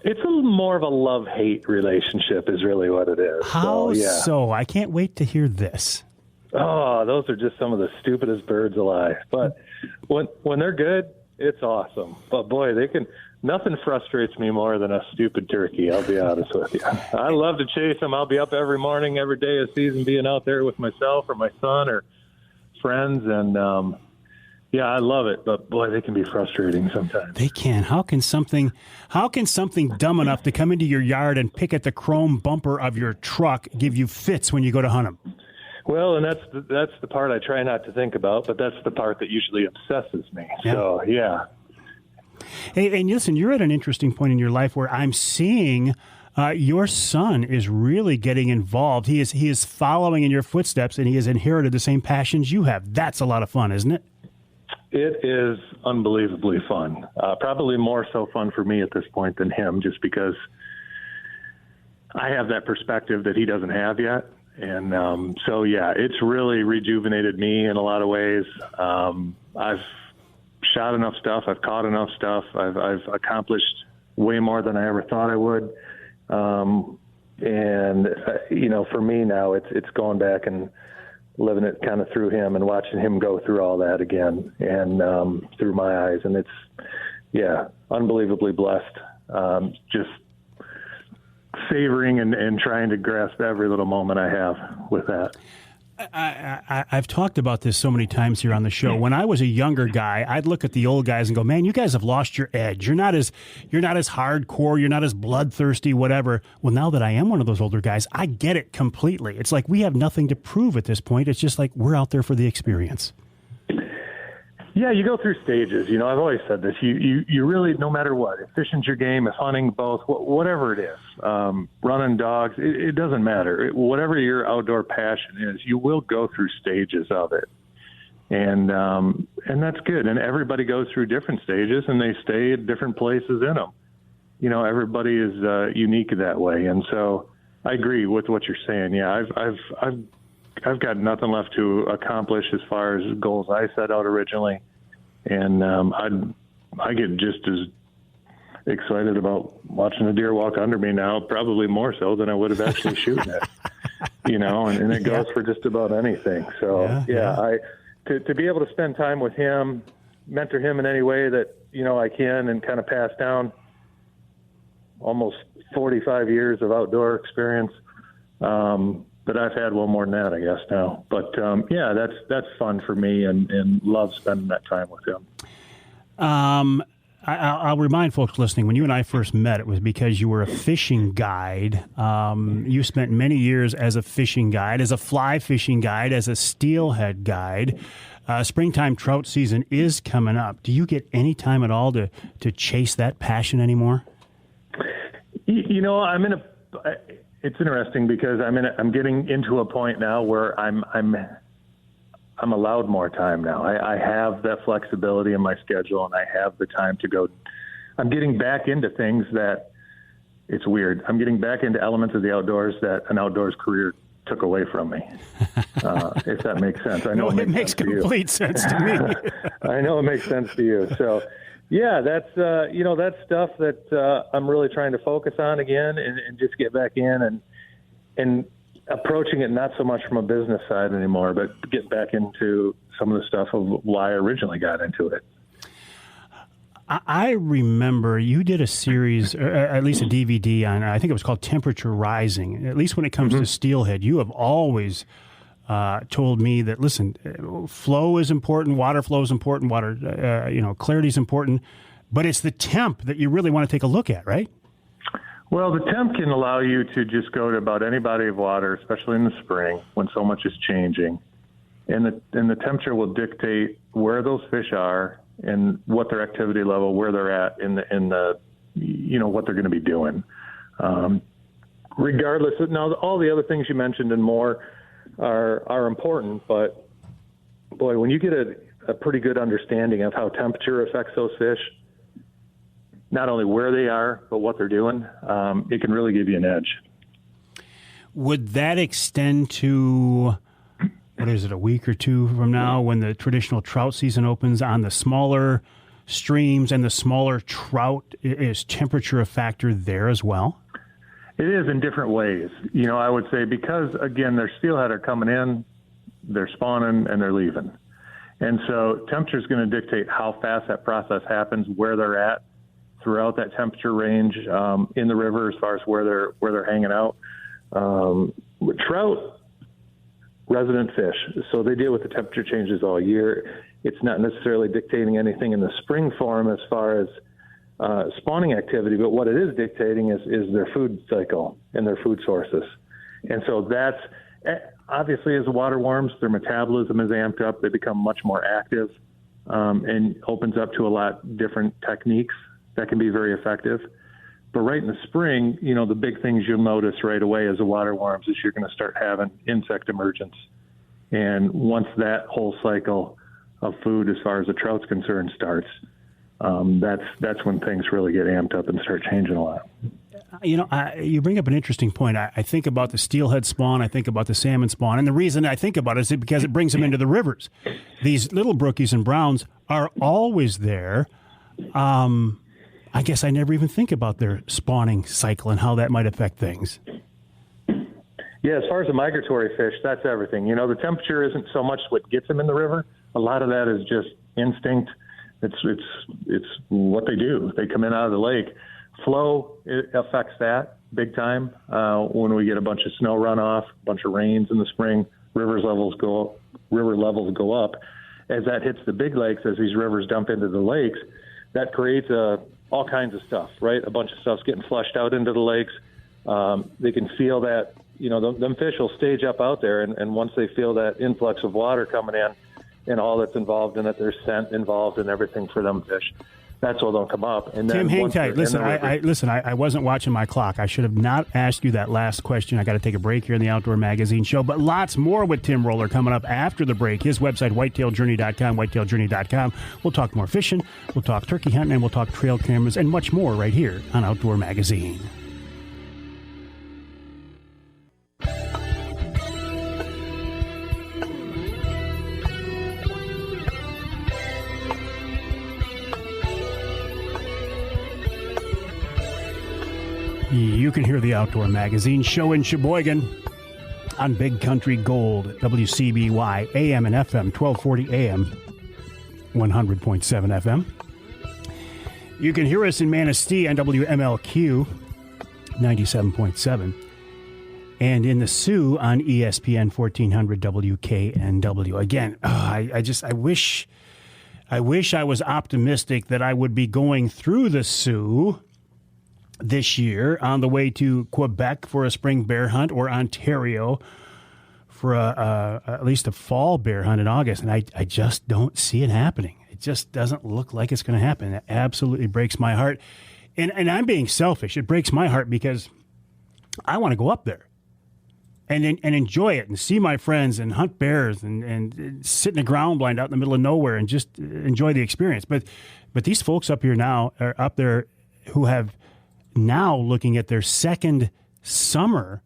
It's more of a love-hate relationship is really what it is. How so? I can't wait to hear this. Oh, those are just some of the stupidest birds alive. But when they're good, it's awesome. But, boy, nothing frustrates me more than a stupid turkey, I'll be honest with you. I love to chase them. I'll be up every morning, every day of season, being out there with myself or my son or friends, and I love it, but boy, they can be frustrating sometimes. They can. How can something dumb enough to come into your yard and pick at the chrome bumper of your truck give you fits when you go to hunt them? Well, and that's the part I try not to think about, but that's the part that usually obsesses me. Yeah. So, yeah. Hey, and listen, you're at an interesting point in your life where I'm seeing your son is really getting involved. He is following in your footsteps, and he has inherited the same passions you have. That's a lot of fun, isn't it? It is unbelievably fun. Probably more so fun for me at this point than him, just because I have that perspective that he doesn't have yet. And it's really rejuvenated me in a lot of ways. I've shot enough stuff. I've caught enough stuff. I've accomplished way more than I ever thought I would. For me now, it's going back and living it kind of through him and watching him go through all that again and through my eyes. And it's, unbelievably blessed. Just savoring and trying to grasp every little moment I have with that. I've talked about this so many times here on the show. When I was a younger guy, I'd look at the old guys and go, "Man, you guys have lost your edge. You're not as hardcore. You're not as bloodthirsty, whatever." Well, now that I am one of those older guys, I get it completely. It's like we have nothing to prove at this point. It's just like we're out there for the experience. Yeah, you go through stages. I've always said this. You really, no matter what, if fishing's your game, if hunting, both, whatever it is, running dogs, it doesn't matter. Whatever your outdoor passion is, you will go through stages of it. And that's good. And everybody goes through different stages, and they stay at different places in them. Everybody is unique that way. And so I agree with what you're saying. Yeah, I've got nothing left to accomplish as far as goals I set out originally, and I get just as excited about watching a deer walk under me now, probably more so than I would have actually shooting it. And it goes for just about anything. So to be able to spend time with him, mentor him in any way that I can, and kind of pass down almost 45 years of outdoor experience. But I've had one more than that, I guess, now. But, that's fun for me and love spending that time with him. I'll remind folks listening, when you and I first met, it was because you were a fishing guide. You spent many years as a fishing guide, as a fly fishing guide, as a steelhead guide. Springtime trout season is coming up. Do you get any time at all to chase that passion anymore? It's interesting because I'm getting into a point now where I'm allowed more time now. I have that flexibility in my schedule, and I have the time to go. I'm getting back into things that, it's weird. I'm getting back into elements of the outdoors that an outdoors career took away from me. If that makes sense. I know it makes complete sense to me. I know it makes sense to you. So. Yeah, that's that's stuff that I'm really trying to focus on again, and just get back in and approaching it not so much from a business side anymore, but get back into some of the stuff of why I originally got into it. I remember you did a series, or at least a DVD on, I think it was called Temperature Rising. At least when it comes to steelhead, you have always told me that, listen, flow is important, water flow is important, clarity is important, but it's the temp that you really want to take a look at, right? Well, the temp can allow you to just go to about any body of water, especially in the spring when so much is changing, and the temperature will dictate where those fish are and what their activity level, where they're at in the what they're going to be doing. Regardless of, now all the other things you mentioned and more are important, but boy, when you get a pretty good understanding of how temperature affects those fish, not only where they are, but what they're doing, it can really give you an edge. Would that extend to, a week or two from now when the traditional trout season opens on the smaller streams and the smaller trout? Is temperature a factor there as well? It is in different ways. I would say because, again, their steelhead are coming in, they're spawning, and they're leaving. And so temperature is going to dictate how fast that process happens, where they're at throughout that temperature range in the river as far as where they're hanging out. With trout, resident fish, so they deal with the temperature changes all year. It's not necessarily dictating anything in the spring for them as far as spawning activity, but what it is dictating is their food cycle and their food sources. And so that's obviously, as the water warms, their metabolism is amped up. They become much more active and opens up to a lot different techniques that can be very effective. But right in the spring, the big things you'll notice right away as the water warms is you're going to start having insect emergence. And once that whole cycle of food as far as the trout's concerned starts, that's when things really get amped up and start changing a lot. You bring up an interesting point. I think about the steelhead spawn. I think about the salmon spawn. And the reason I think about it is because it brings them into the rivers. These little brookies and browns are always there. I guess I never even think about their spawning cycle and how that might affect things. Yeah, as far as the migratory fish, that's everything. The temperature isn't so much what gets them in the river. A lot of that is just instinct. It's what they do. They come in out of the lake. Flow, it affects that big time. When we get a bunch of snow runoff, a bunch of rains in the spring, river levels go up. As that hits the big lakes, as these rivers dump into the lakes, that creates all kinds of stuff, right? A bunch of stuff's getting flushed out into the lakes. They can feel that, them fish will stage up out there, and once they feel that influx of water coming in and all that's involved in it, there's scent involved and everything for them fish. That's why they'll come up. And then Tim, hang tight. Listen, I wasn't watching my clock. I should have not asked you that last question. I got to take a break here in the Outdoor Magazine show, but lots more with Tim Roller coming up after the break. His website, whitetailjourney.com, whitetailjourney.com. We'll talk more fishing, we'll talk turkey hunting, and we'll talk trail cameras and much more right here on Outdoor Magazine. You can hear the Outdoor Magazine show in Sheboygan on Big Country Gold, WCBY, AM and FM, 1240 AM, 100.7 FM. You can hear us in Manistee on WMLQ, 97.7, and in the Sioux on ESPN 1400 WKNW. Again, I wish I was optimistic that I would be going through the Sioux this year on the way to Quebec for a spring bear hunt, or Ontario for at least a fall bear hunt in August. And I just don't see it happening. It just doesn't look like it's going to happen. It absolutely breaks my heart. And I'm being selfish. It breaks my heart because I want to go up there and enjoy it and see my friends and hunt bears and sit in a ground blind out in the middle of nowhere and just enjoy the experience. But these folks up here now are up there who have now looking at their second summer,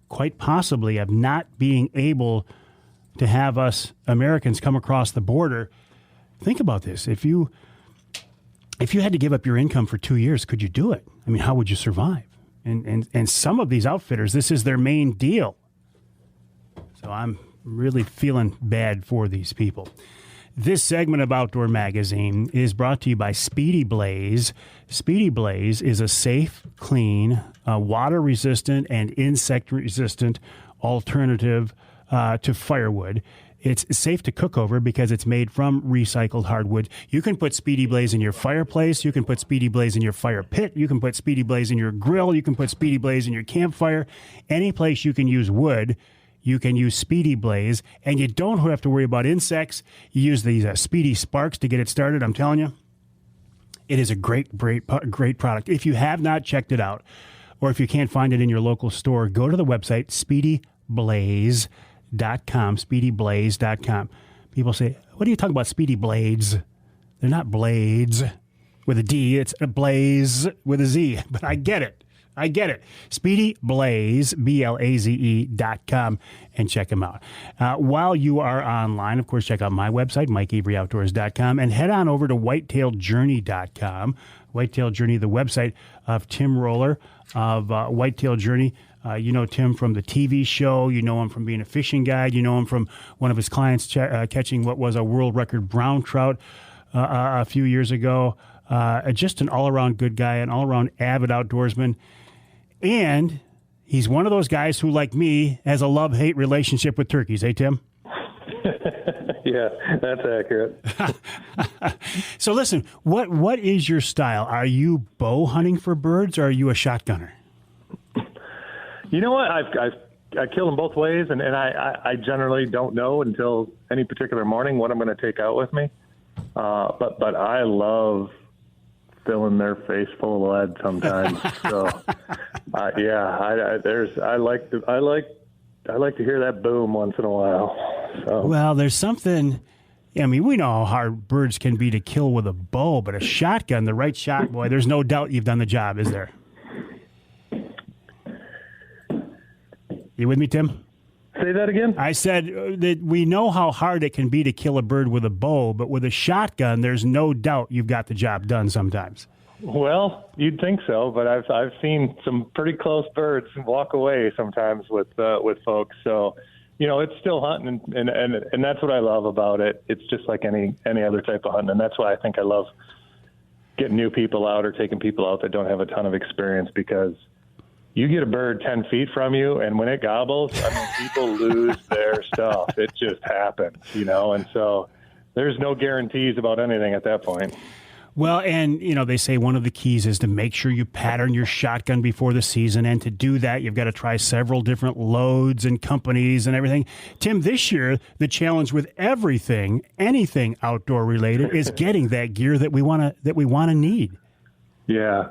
quite possibly, of not being able to have us Americans come across the border. Think about this. If you had to give up your income for 2 years, could you do it? I mean, how would you survive? And some of these outfitters, this is their main deal. So I'm really feeling bad for these people. This segment of Outdoor Magazine is brought to you by Speedy Blaze. Speedy Blaze is a safe, clean, water-resistant, and insect-resistant alternative to firewood. It's safe to cook over because it's made from recycled hardwood. You can put Speedy Blaze in your fireplace. You can put Speedy Blaze in your fire pit. You can put Speedy Blaze in your grill. You can put Speedy Blaze in your campfire. Any place you can use wood, you can use Speedy Blaze, and you don't have to worry about insects. You use these Speedy Sparks to get it started. I'm telling you, it is a great product. If you have not checked it out, or if you can't find it in your local store, go to the website, speedyblaze.com, speedyblaze.com. People say, what are you talking about, Speedy Blades? They're not blades with a D. It's a blaze with a Z, but I get it. Speedy Blaze, BLAZE.com, and check them out. While you are online, of course, check out my website, MikeAveryOutdoors.com, and head on over to WhitetailJourney.com. Whitetail Journey, the website of Tim Roller of Whitetail Journey. You know Tim from the TV show. You know him from being a fishing guide. You know him from one of his clients catching what was a world record brown trout a few years ago. Just an all-around good guy, an all-around avid outdoorsman. And he's one of those guys who, like me, has a love-hate relationship with turkeys. Hey, Tim? Yeah, that's accurate. So listen, what is your style? Are you bow hunting for birds, or are you a shotgunner? You know what? I kill them both ways, and I generally don't know until any particular morning what I'm going to take out with me. But I love filling their face full of lead sometimes. So, I like to hear that boom once in a while. So. Well, there's something. I mean, we know how hard birds can be to kill with a bow, but a shotgun, the right shot, boy, there's no doubt you've done the job, is there? You with me, Tim? Say that again? I said that we know how hard it can be to kill a bird with a bow, but with a shotgun, there's no doubt you've got the job done sometimes. Well, you'd think so, but I've seen some pretty close birds walk away sometimes with folks. So, you know, it's still hunting, and that's what I love about it. It's just like any other type of hunting, and that's why I think I love getting new people out or taking people out that don't have a ton of experience, because you get a bird 10 feet from you, and when it gobbles, I mean, people lose their stuff. It just happens, and so there's no guarantees about anything at that point. Well, and, they say one of the keys is to make sure you pattern your shotgun before the season. And to do that, you've got to try several different loads and companies and everything. Tim, this year, the challenge with anything outdoor related, is getting that gear that we want to need. Yeah.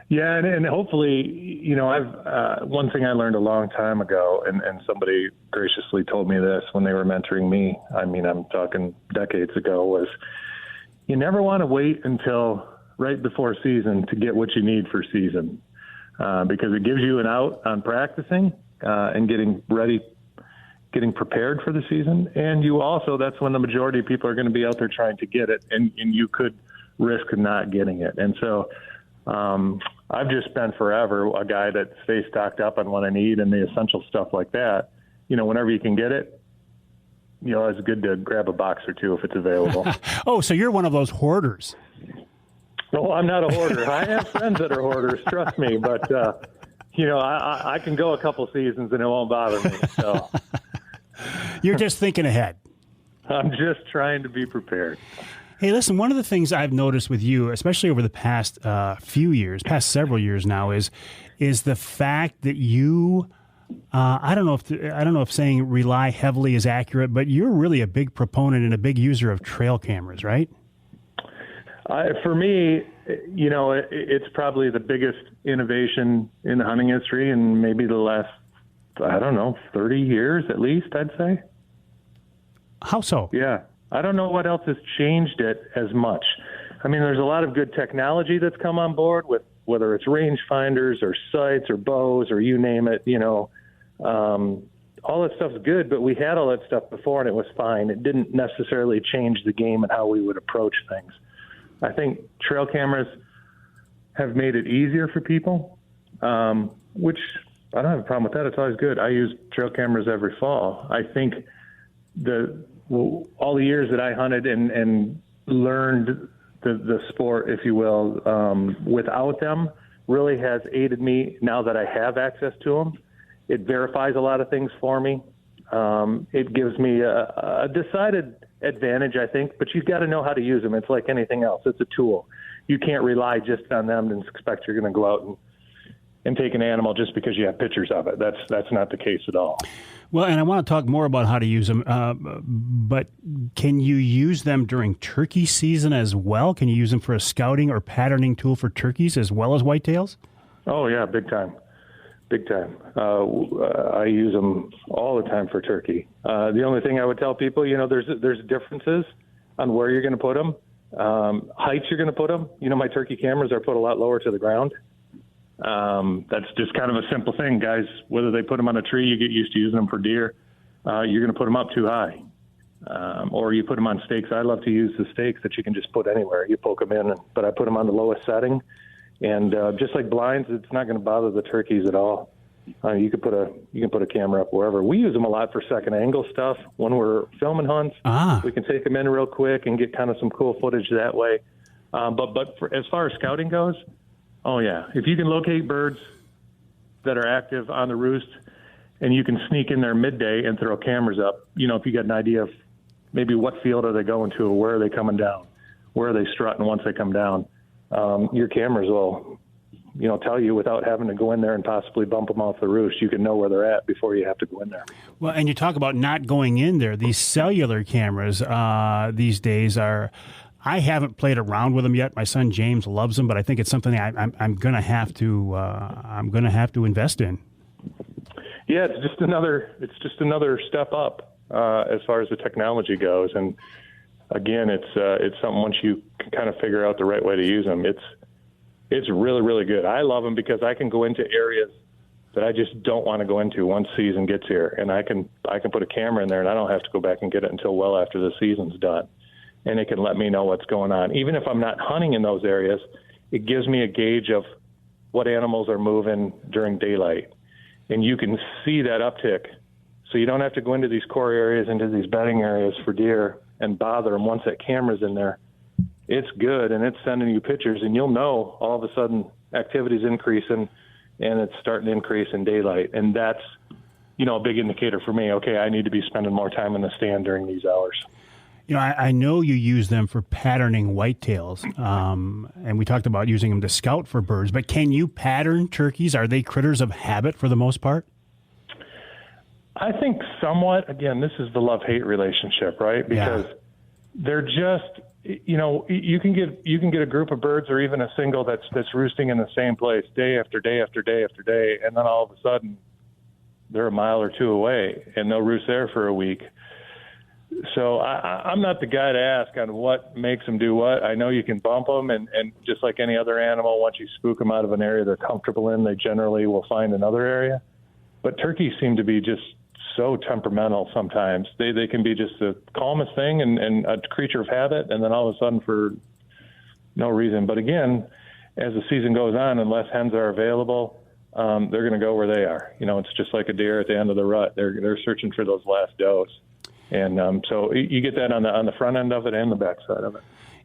Yeah. And hopefully, I've, one thing I learned a long time ago, and somebody graciously told me this when they were mentoring me, I mean, I'm talking decades ago, was, you never want to wait until right before season to get what you need for season, because it gives you an out on practicing and getting ready, getting prepared for the season. And that's when the majority of people are going to be out there trying to get it, and you could risk not getting it. And so I've just been forever a guy that stays stocked up on what I need and the essential stuff like that. Whenever you can get it, it's good to grab a box or two if it's available. Oh, so you're one of those hoarders. No, I'm not a hoarder. I have friends that are hoarders, trust me. But, I can go a couple seasons and it won't bother me. So you're just thinking ahead. I'm just trying to be prepared. Hey, listen, one of the things I've noticed with you, especially over the past several years now, is the fact that you... I don't know if saying rely heavily is accurate, but you're really a big proponent and a big user of trail cameras, right? For me, it's probably the biggest innovation in the hunting industry in maybe the last, 30 years at least, I'd say. How so? Yeah. I don't know what else has changed it as much. I mean, there's a lot of good technology that's come on board, with whether it's range finders or sights or bows or you name it, all that stuff's good, but we had all that stuff before and it was fine. It didn't necessarily change the game and how we would approach things. I think trail cameras have made it easier for people, which I don't have a problem with that. It's always good. I use trail cameras every fall. I think all the years that I hunted and learned the sport, if you will, without them really has aided me now that I have access to them. It verifies a lot of things for me. It gives me a decided advantage, I think, but you've got to know how to use them. It's like anything else. It's a tool. You can't rely just on them and expect you're going to go out and take an animal just because you have pictures of it. That's not the case at all. Well, and I want to talk more about how to use them, but can you use them during turkey season as well? Can you use them for a scouting or patterning tool for turkeys as well as whitetails? Oh, yeah, big time. Big time. I use them all the time for turkey. The only thing I would tell people, there's differences on where you're going to put them, heights you're going to put them. My turkey cameras are put a lot lower to the ground. That's just kind of a simple thing, guys. Whether they put them on a tree, you get used to using them for deer. You're going to put them up too high, or you put them on stakes. I love to use the stakes that you can just put anywhere. You poke them in, but I put them on the lowest setting. And just like blinds, it's not going to bother the turkeys at all. You can put a camera up wherever. We use them a lot for second angle stuff when we're filming hunts. We can take them in real quick and get kind of some cool footage that way. But as far as scouting goes, oh yeah, if you can locate birds that are active on the roost, and you can sneak in there midday and throw cameras up, if you got an idea of maybe what field are they going to, or where are they coming down, where are they strutting once they come down. Your cameras will, tell you without having to go in there and possibly bump them off the roost. You can know where they're at before you have to go in there. Well, and you talk about not going in there. These cellular cameras these days are. I haven't played around with them yet. My son James loves them, but I think it's something I'm going to have to invest in. Yeah, it's just another step up as far as the technology goes, and again, it's something once you can kind of figure out the right way to use them, it's really, really good. I love them because I can go into areas that I just don't want to go into once season gets here, and I can put a camera in there, and I don't have to go back and get it until well after the season's done, and it can let me know what's going on. Even if I'm not hunting in those areas, it gives me a gauge of what animals are moving during daylight, and you can see that uptick. So you don't have to go into these core areas, into these bedding areas for deer and bother them. Once that camera's in there, it's good, and it's sending you pictures, and you'll know all of a sudden activity's increasing, and it's starting to increase in daylight. And that's, a big indicator for me. Okay, I need to be spending more time in the stand during these hours. I know you use them for patterning whitetails, and we talked about using them to scout for birds, but can you pattern turkeys? Are they critters of habit for the most part? I think somewhat. Again, this is the love-hate relationship, right? Because they're just, you can get a group of birds or even a single that's roosting in the same place day after day after day after day, and then all of a sudden they're a mile or two away, and they'll roost there for a week. So I'm not the guy to ask on what makes them do what. I know you can bump them, and just like any other animal, once you spook them out of an area they're comfortable in, they generally will find another area. But turkeys seem to be just so temperamental sometimes. They can be just the calmest thing and a creature of habit, and then all of a sudden for no reason. But again, as the season goes on, unless hens are available, they're going to go where they are. It's just like a deer at the end of the rut. They're searching for those last does. And so you get that on the front end of it and the back side of it.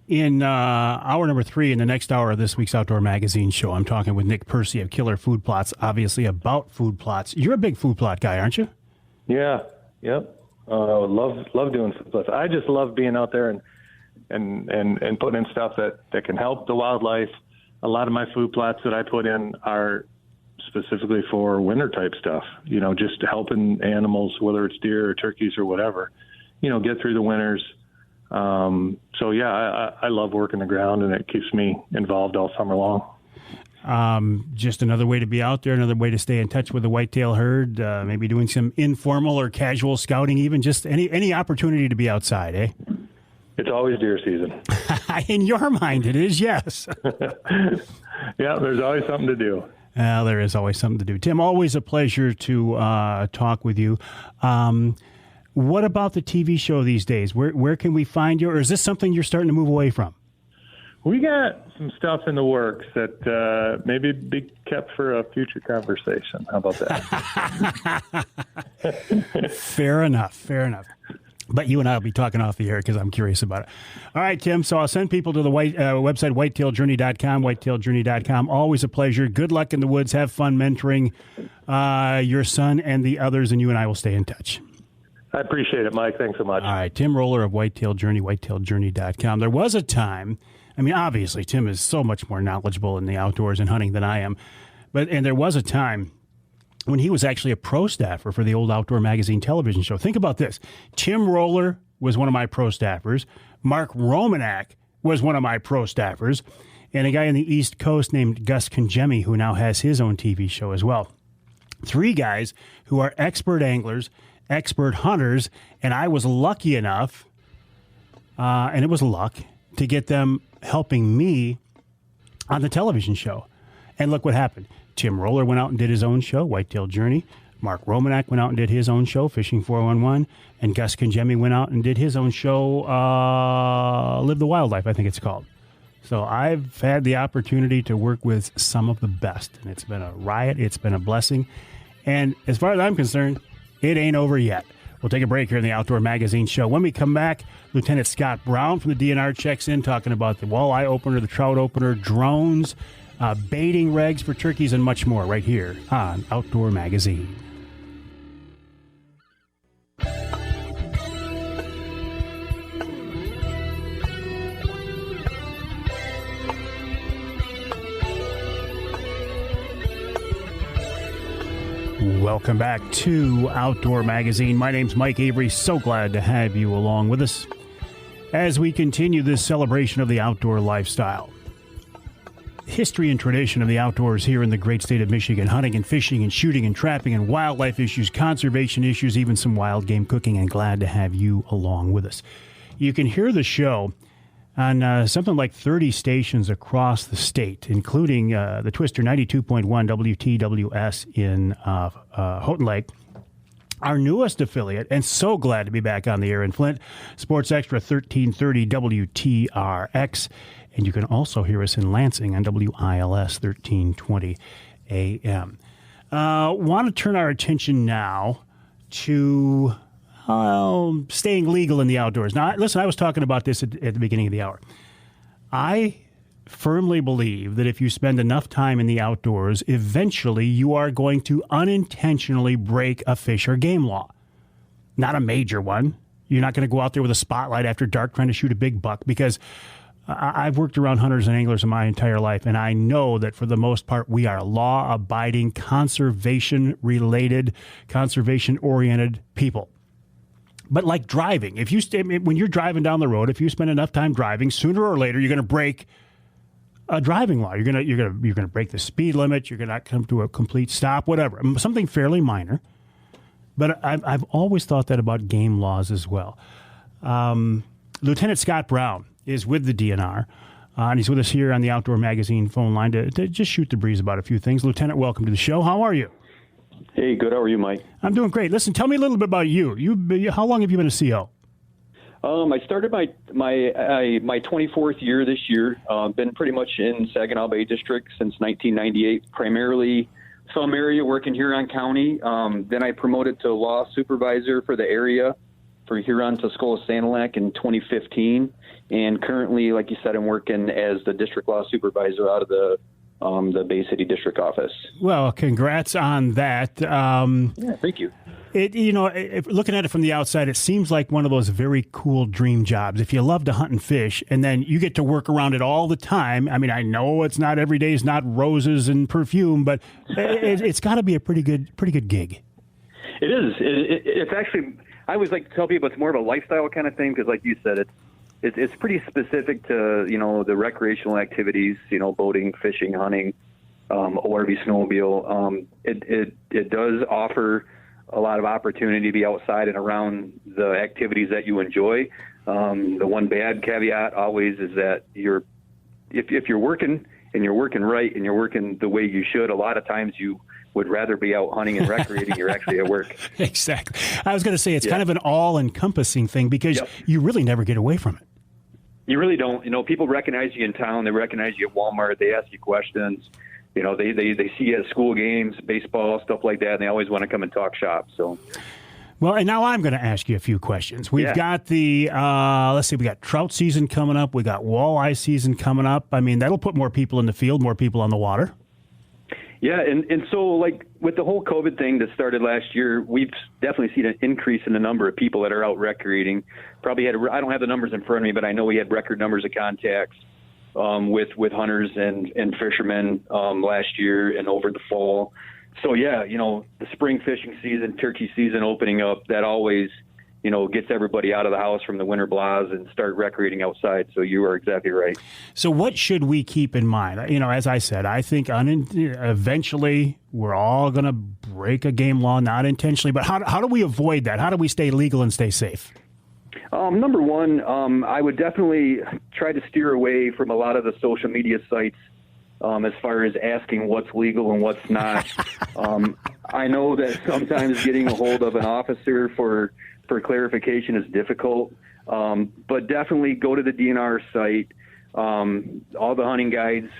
In hour number 3, in the next hour of this week's Outdoor Magazine show, I'm talking with Nick Percy of Killer Food Plots, obviously about food plots. You're a big food plot guy, aren't you? Yeah. Yep. Love doing food plots. I just love being out there and putting in stuff that can help the wildlife. A lot of my food plots that I put in are specifically for winter type stuff, just helping animals, whether it's deer or turkeys or whatever, get through the winters. So yeah, I love working the ground, and it keeps me involved all summer long. Just another way to be out there, another way to stay in touch with the whitetail herd, maybe doing some informal or casual scouting, even just any opportunity to be outside, eh? It's always deer season. In your mind, it is, yes. Yeah, there's always something to do. There is always something to do. Tim, always a pleasure to talk with you. What about the TV show these days? Where can we find you? Or is this something you're starting to move away from? We got some stuff in the works that maybe be kept for a future conversation. How about that? Fair enough. But you and I will be talking off the air because I'm curious about it. All right, Tim, so I'll send people to the website, whitetailjourney.com, whitetailjourney.com. Always a pleasure. Good luck in the woods. Have fun mentoring your son and the others, and you and I will stay in touch. I appreciate it, Mike. Thanks so much. All right, Tim Roller of Whitetail Journey, whitetailjourney.com. There was a time, obviously, Tim is so much more knowledgeable in the outdoors and hunting than I am, and there was a time when he was actually a pro staffer for the old Outdoor Magazine television show. Think about this. Tim Roller was one of my pro staffers. Mark Romanak was one of my pro staffers. And a guy in the East Coast named Gus Congemi, who now has his own TV show as well. 3 guys who are expert anglers, expert hunters, and I was lucky enough, and it was luck, to get them helping me on the television show. And look what happened. Tim Roller went out and did his own show, Whitetail Journey. Mark Romanak went out and did his own show, Fishing 411. And Gus Congemi went out and did his own show, Live the Wildlife, I think it's called. So I've had the opportunity to work with some of the best. And it's been a riot. It's been a blessing. And as far as I'm concerned, it ain't over yet. We'll take a break here in the Outdoor Magazine show. When we come back, Lieutenant Scott Brown from the DNR checks in, talking about the walleye opener, the trout opener, drones, baiting regs for turkeys, and much more right here on Outdoor Magazine. Welcome back to Outdoor Magazine. My name's Mike Avery. So glad to have you along with us as we continue this celebration of the outdoor lifestyle. History and tradition of the outdoors here in the great state of Michigan. Hunting and fishing and shooting and trapping and wildlife issues, conservation issues, even some wild game cooking, and glad to have you along with us. You can hear the show on something like 30 stations across the state, including the Twister 92.1 WTWS in Houghton Lake, our newest affiliate, and so glad to be back on the air in Flint, Sports Extra 1330 WTRX. And you can also hear us in Lansing on WILS 1320 AM. Want to turn our attention now to staying legal in the outdoors. Now, listen, I was talking about this at the beginning of the hour. I firmly believe that if you spend enough time in the outdoors, eventually you are going to unintentionally break a fish or game law. Not a major one. You're not going to go out there with a spotlight after dark trying to shoot a big buck, because I've worked around hunters and anglers in my entire life, and I know that for the most part we are law-abiding, conservation-related, conservation-oriented people. But like driving, when you're driving down the road, if you spend enough time driving, sooner or later you're going to break a driving law. You're going to break the speed limit. You're going to come to a complete stop, whatever. Something fairly minor. But I've always thought that about game laws as well. Lieutenant Scott Brown is with the DNR, and he's with us here on the Outdoor Magazine phone line to just shoot the breeze about a few things. Lieutenant, welcome to the show. How are you? Hey, good. How are you, Mike? I'm doing great. Listen, tell me a little bit about you. How long have you been a CO? I started my 24th year this year. Been pretty much in Saginaw Bay District since 1998, primarily some area working Huron County. Then I promoted to law supervisor for the area for Huron-Tuscola-Sanilac in 2015. And currently, like you said, I'm working as the district law supervisor out of the Bay City District Office. Well, congrats on that. Yeah, thank you. Looking at it from the outside, it seems like one of those very cool dream jobs. If you love to hunt and fish, and then you get to work around it all the time. I mean, I know it's not every day, it's not roses and perfume, but it's got to be a pretty good gig. It is. It's actually, I always like to tell people it's more of a lifestyle kind of thing, because, like you said, it's pretty specific to the recreational activities, boating, fishing, hunting, ORV, snowmobile. It does offer a lot of opportunity to be outside and around the activities that you enjoy. The one bad caveat always is that if you're working and you're working right and you're working the way you should, a lot of times you would rather be out hunting and recreating. You're actually at work. Exactly. I was going to say it's kind of an all-encompassing thing, because you really never get away from it. You really don't. People recognize you in town. They recognize you at Walmart. They ask you questions. They see you at school games, baseball, stuff like that, and they always want to come and talk shop. So, well, and now I'm going to ask you a few questions. We've got we got trout season coming up. We got walleye season coming up. I mean, that'll put more people in the field, more people on the water. Yeah, and so, like, with the whole COVID thing that started last year, we've definitely seen an increase in the number of people that are out recreating. I don't have the numbers in front of me, but I know we had record numbers of contacts with hunters and fishermen last year and over the fall. So, the spring fishing season, turkey season opening up, that always, gets everybody out of the house from the winter blahs and start recreating outside. So you are exactly right. So what should we keep in mind? As I said, I think eventually we're all going to break a game law, not intentionally. But how do we avoid that? How do we stay legal and stay safe? Number one, I would definitely try to steer away from a lot of the social media sites as far as asking what's legal and what's not. I know that sometimes getting a hold of an officer for clarification is difficult, but definitely go to the DNR site. All the hunting guides,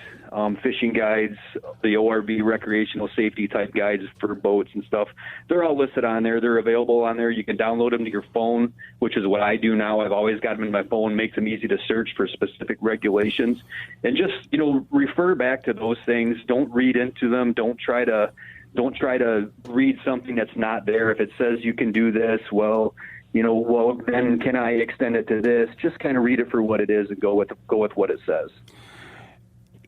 fishing guides, the ORV recreational safety type guides for boats and stuff, they're all listed on there. They're available on there. You can download them to your phone, which is what I do now. I've always got them in my phone, makes them easy to search for specific regulations, and just, refer back to those things. Don't read into them. Don't try to read something that's not there. If it says you can do this, then can I extend it to this? Just kind of read it for what it is and go with what it says.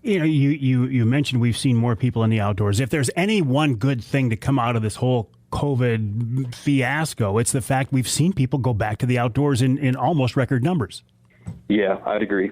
You mentioned we've seen more people in the outdoors. If there's any one good thing to come out of this whole COVID fiasco, it's the fact we've seen people go back to the outdoors in almost record numbers. Yeah, I would agree.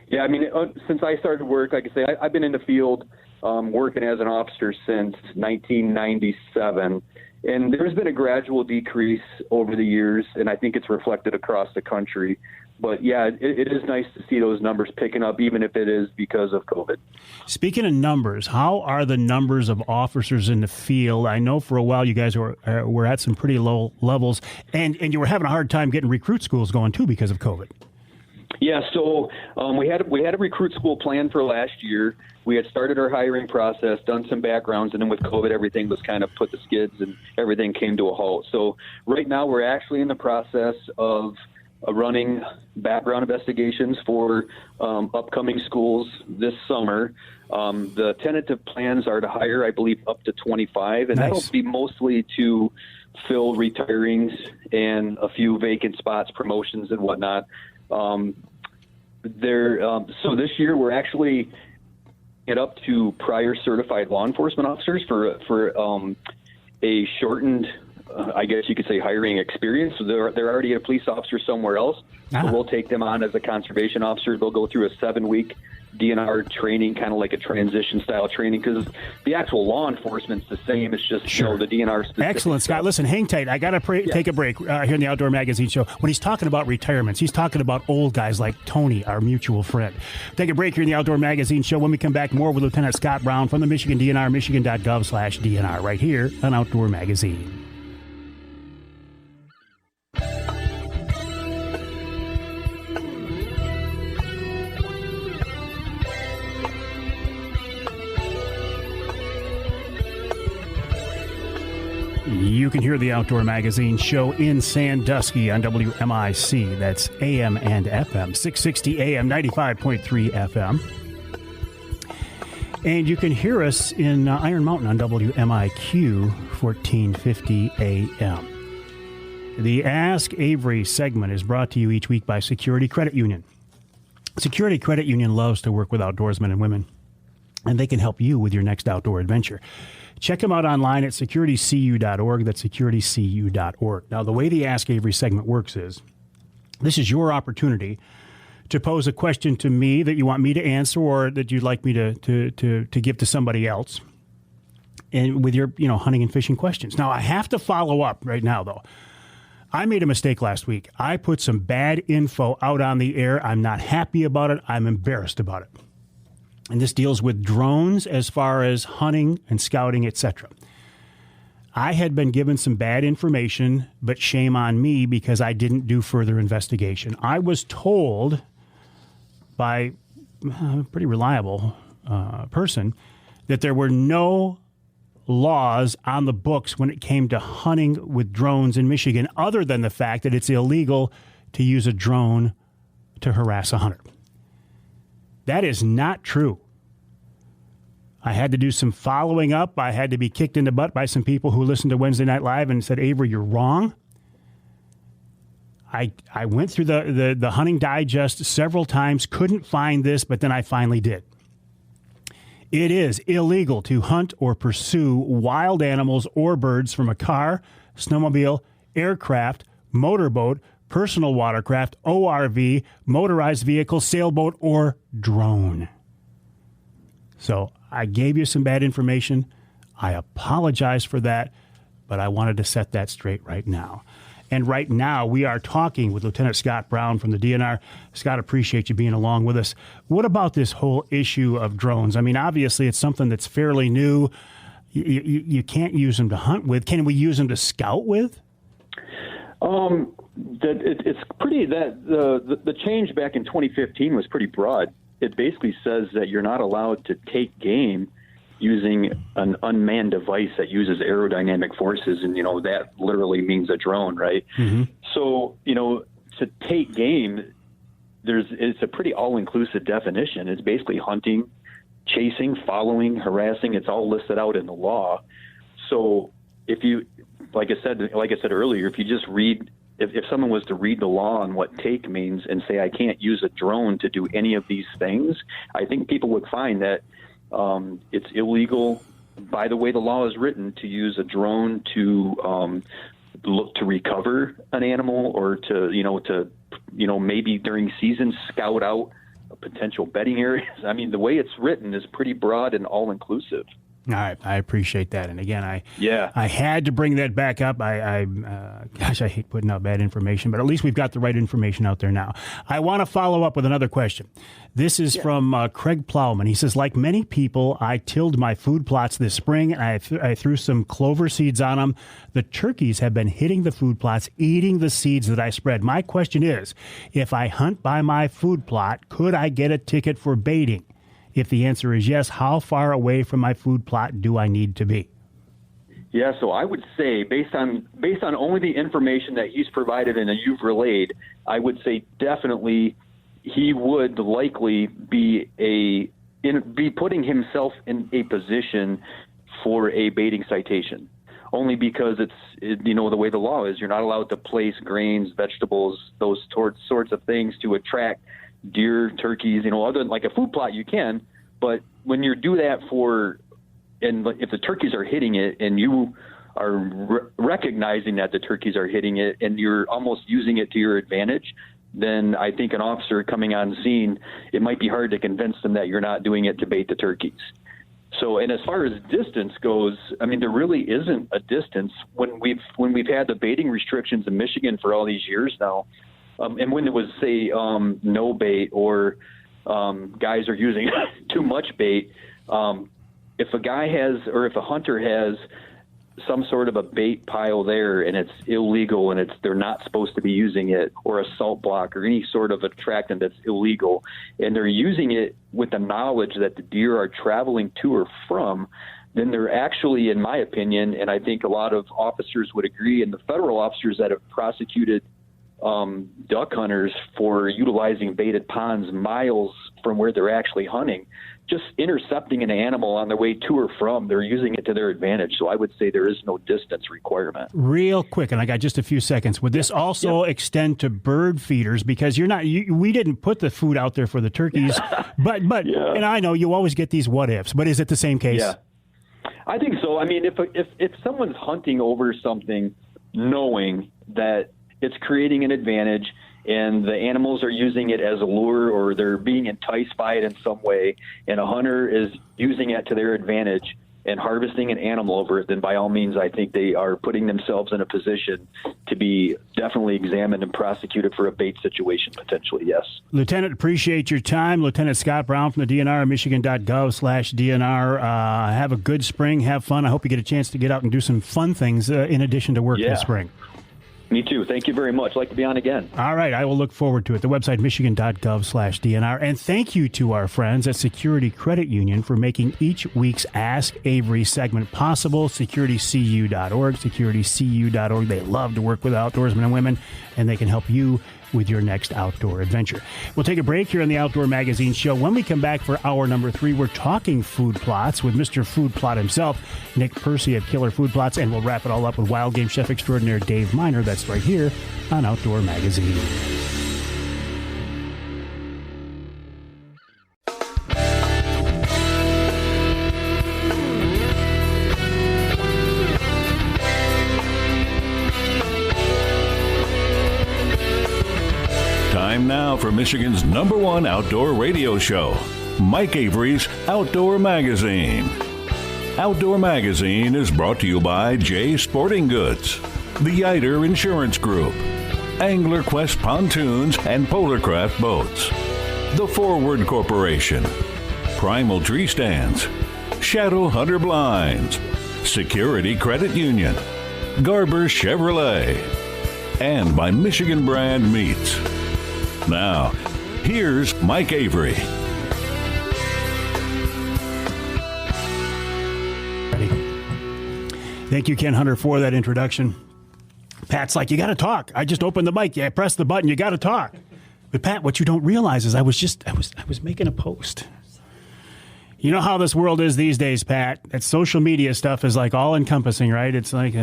Yeah, I mean, since I started work, like I say, I've been in the field working as an officer since 1997. And there's been a gradual decrease over the years, and I think it's reflected across the country. But, yeah, it is nice to see those numbers picking up, even if it is because of COVID. Speaking of numbers, how are the numbers of officers in the field? I know for a while you guys were at some pretty low levels, and you were having a hard time getting recruit schools going, too, because of COVID. Yeah, so we had a recruit school planned for last year. We had started our hiring process, done some backgrounds, and then with COVID, everything was kind of put to skids and everything came to a halt. So right now we're actually in the process of running background investigations for upcoming schools this summer. The tentative plans are to hire, I believe, up to 25, and that'll be mostly to fill retirings and a few vacant spots, promotions and whatnot. So this year we're actually get up to prior certified law enforcement officers for a shortened, I guess you could say, hiring experience. So they're already a police officer somewhere else. So we'll take them on as a conservation officer. They'll go through a 7-week DNR training, kind of like a transition style training, because the actual law enforcement's the same. It's just, the DNR specific. Excellent, Scott. Listen, hang tight. I got to take a break here in the Outdoor Magazine Show. When he's talking about retirements, he's talking about old guys like Tony, our mutual friend. Take a break here in the Outdoor Magazine Show. When we come back, more with Lieutenant Scott Brown from the Michigan DNR, michigan.gov/DNR, right here on Outdoor Magazine. You can hear the Outdoor Magazine Show in Sandusky on WMIC. That's AM and FM, 660 AM, 95.3 FM. And you can hear us in Iron Mountain on WMIQ, 1450 AM. The Ask Avery segment is brought to you each week by Security Credit Union. Security Credit Union loves to work with outdoorsmen and women, and they can help you with your next outdoor adventure. Check them out online at securitycu.org. That's securitycu.org. Now, the way the Ask Avery segment works is this is your opportunity to pose a question to me that you want me to answer or that you'd like me to give to somebody else, and with your hunting and fishing questions. Now, I have to follow up right now, though. I made a mistake last week. I put some bad info out on the air. I'm not happy about it. I'm embarrassed about it. And this deals with drones as far as hunting and scouting, etc. I had been given some bad information, but shame on me because I didn't do further investigation. I was told by a pretty reliable person that there were no laws on the books when it came to hunting with drones in Michigan, other than the fact that it's illegal to use a drone to harass a hunter. That is not true. I had to do some following up. I had to be kicked in the butt by some people who listened to Wednesday Night Live and said, Avery, you're wrong. I went through the Hunting Digest several times, couldn't find this, but then I finally did. It is illegal to hunt or pursue wild animals or birds from a car, snowmobile, aircraft, motorboat, personal watercraft, ORV, motorized vehicle, sailboat, or drone. So I gave you some bad information. I apologize for that, but I wanted to set that straight right now. And right now, we are talking with Lieutenant Scott Brown from the DNR. Scott, appreciate you being along with us. What about this whole issue of drones? I mean, obviously, it's something that's fairly new. You can't use them to hunt with. Can we use them to scout with? It's pretty. The change back in 2015 was pretty broad. It basically says that you're not allowed to take game using an unmanned device that uses aerodynamic forces, and that literally means a drone, right? Mm-hmm. So to take game, it's a pretty all-inclusive definition. It's basically hunting, chasing, following, harassing. It's all listed out in the law. So if you, like I said earlier, if you just read. If someone was to read the law on what take means and say, I can't use a drone to do any of these things, I think people would find that it's illegal, by the way the law is written, to use a drone to look to recover an animal or to maybe during season scout out potential bedding areas. I mean, the way it's written is pretty broad and all-inclusive. All right, I appreciate that. And again, I had to bring that back up. Gosh, I hate putting out bad information, but at least we've got the right information out there now. I want to follow up with another question. This is from Craig Plowman. He says, like many people, I tilled my food plots this spring. I threw some clover seeds on them. The turkeys have been hitting the food plots, eating the seeds that I spread. My question is, if I hunt by my food plot, could I get a ticket for baiting? If the answer is yes, how far away from my food plot do I need to be? Yeah, so I would say based on only the information that he's provided and that you've relayed, I would say definitely he would likely be putting himself in a position for a baiting citation. Only because the way the law is, you're not allowed to place grains, vegetables, those sorts of things to attract deer, turkeys, other than like a food plot you can, but when you do that and if the turkeys are hitting it and you are recognizing that the turkeys are hitting it and you're almost using it to your advantage, then I think an officer coming on scene, it might be hard to convince them that you're not doing it to bait the turkeys. So, and as far as distance goes, I mean, there really isn't a distance when we've had the baiting restrictions in Michigan for all these years now. And when it was, say, no bait or guys are using too much bait, if a guy has, or if a hunter has some sort of a bait pile there and it's illegal and they're not supposed to be using it, or a salt block or any sort of attractant that's illegal, and they're using it with the knowledge that the deer are traveling to or from, then they're actually, in my opinion, and I think a lot of officers would agree, and the federal officers that have prosecuted duck hunters for utilizing baited ponds miles from where they're actually hunting, just intercepting an animal on their way to or from, they're using it to their advantage. So I would say there is no distance requirement. Real quick, and I got just a few seconds. Would this also extend to bird feeders? Because we didn't put the food out there for the turkeys, but yeah. And I know you always get these what ifs, but is it the same case? Yeah, I think so. I mean, if someone's hunting over something knowing that it's creating an advantage and the animals are using it as a lure or they're being enticed by it in some way, and a hunter is using it to their advantage and harvesting an animal over it, then by all means, I think they are putting themselves in a position to be definitely examined and prosecuted for a bait situation, potentially, yes. Lieutenant, appreciate your time. Lieutenant Scott Brown from the DNR, michigan.gov/DNR. Have a good spring. Have fun. I hope you get a chance to get out and do some fun things in addition to work this spring. Me too. Thank you very much. I'd like to be on again. All right. I will look forward to it. The website, michigan.gov/DNR. And thank you to our friends at Security Credit Union for making each week's Ask Avery segment possible. SecurityCU.org, SecurityCU.org. They love to work with outdoorsmen and women, and they can help you with your next outdoor adventure. We'll take a break here on the Outdoor Magazine Show. When we come back for hour number 3, we're talking food plots with Mr. Food Plot himself, Nick Percy of Killer Food Plots, and we'll wrap it all up with wild game chef extraordinaire Dave Minar. That's right here on Outdoor Magazine. Time now for Michigan's #1 outdoor radio show, Mike Avery's Outdoor Magazine. Outdoor Magazine is brought to you by Jay Sporting Goods, the Yider Insurance Group, Angler Quest Pontoons and Polarcraft Boats, The Forward Corporation, Primal Tree Stands, Shadow Hunter Blinds, Security Credit Union, Garber Chevrolet, and by Michigan Brand Meats. Now, here's Mike Avery. Thank you, Ken Hunter, for that introduction. Pat's like, you got to talk. I just opened the mic. Yeah, press the button. You got to talk. But Pat, what you don't realize is I was making a post. You know how this world is these days, Pat. That social media stuff is like all encompassing, right? It's like,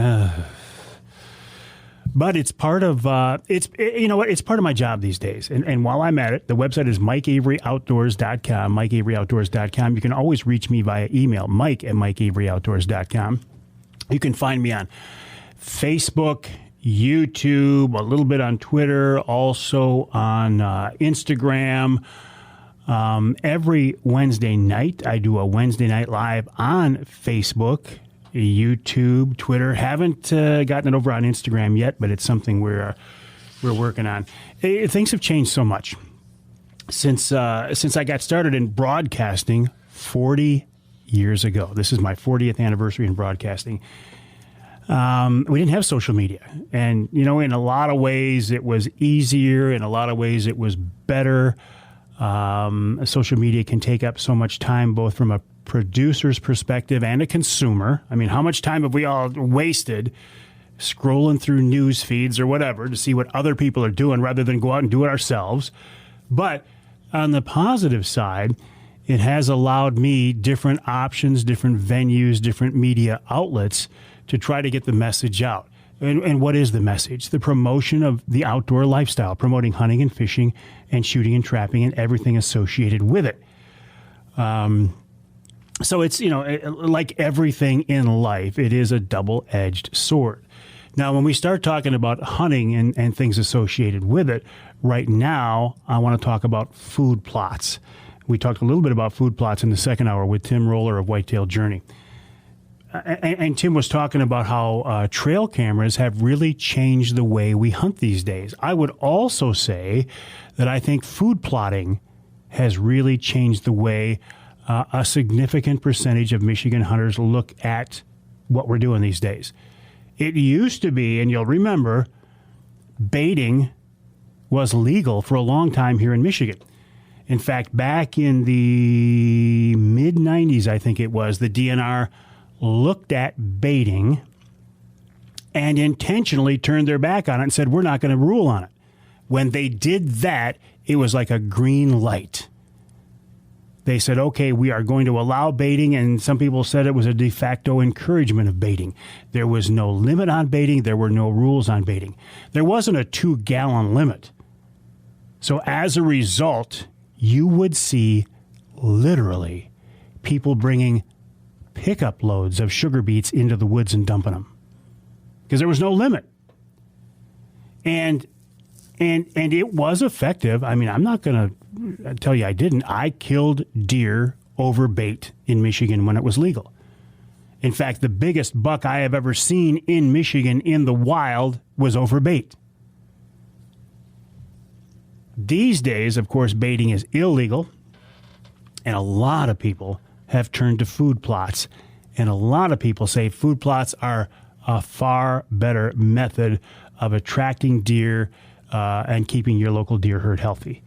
but it's part of it's part of my job these days. And while I'm at it, the website is MikeAveryOutdoors.com, MikeAveryOutdoors.com. You can always reach me via email, Mike@MikeAveryOutdoors.com. You can find me on Facebook, YouTube, a little bit on Twitter, also on Instagram. Every Wednesday night, I do a Wednesday night live on Facebook, YouTube, Twitter. Haven't gotten it over on Instagram yet, but it's something we're working on. Things have changed so much since I got started in broadcasting 40 years ago. This is my 40th anniversary in broadcasting. We didn't have social media, and in a lot of ways it was easier. In a lot of ways it was better. Social media can take up so much time, both from a producer's perspective and a consumer. I mean, how much time have we all wasted scrolling through news feeds or whatever to see what other people are doing rather than go out and do it ourselves? But on the positive side, it has allowed me different options, different venues, different media outlets to try to get the message out. And what is the message? The promotion of the outdoor lifestyle, promoting hunting and fishing and shooting and trapping and everything associated with it. So it's, like everything in life, it is a double-edged sword. Now, when we start talking about hunting and things associated with it, right now, I want to talk about food plots. We talked a little bit about food plots in the second hour with Tim Roller of Whitetail Journey. And Tim was talking about how trail cameras have really changed the way we hunt these days. I would also say that I think food plotting has really changed the way a significant percentage of Michigan hunters look at what we're doing these days. It used to be, and you'll remember, baiting was legal for a long time here in Michigan. In fact, back in the mid-'90s, I think it was, the DNR looked at baiting and intentionally turned their back on it and said, we're not going to rule on it. When they did that, it was like a green light. They said, okay, we are going to allow baiting, and some people said it was a de facto encouragement of baiting. There was no limit on baiting. There were no rules on baiting. There wasn't a 2-gallon limit. So as a result, you would see literally people bringing pickup loads of sugar beets into the woods and dumping them because there was no limit. And it was effective. I mean, I'm not going to tell you I didn't. I killed deer over bait in Michigan when it was legal. In fact, the biggest buck I have ever seen in Michigan in the wild was over bait. These days, of course, baiting is illegal, and a lot of people have turned to food plots. And a lot of people say food plots are a far better method of attracting deer and keeping your local deer herd healthy.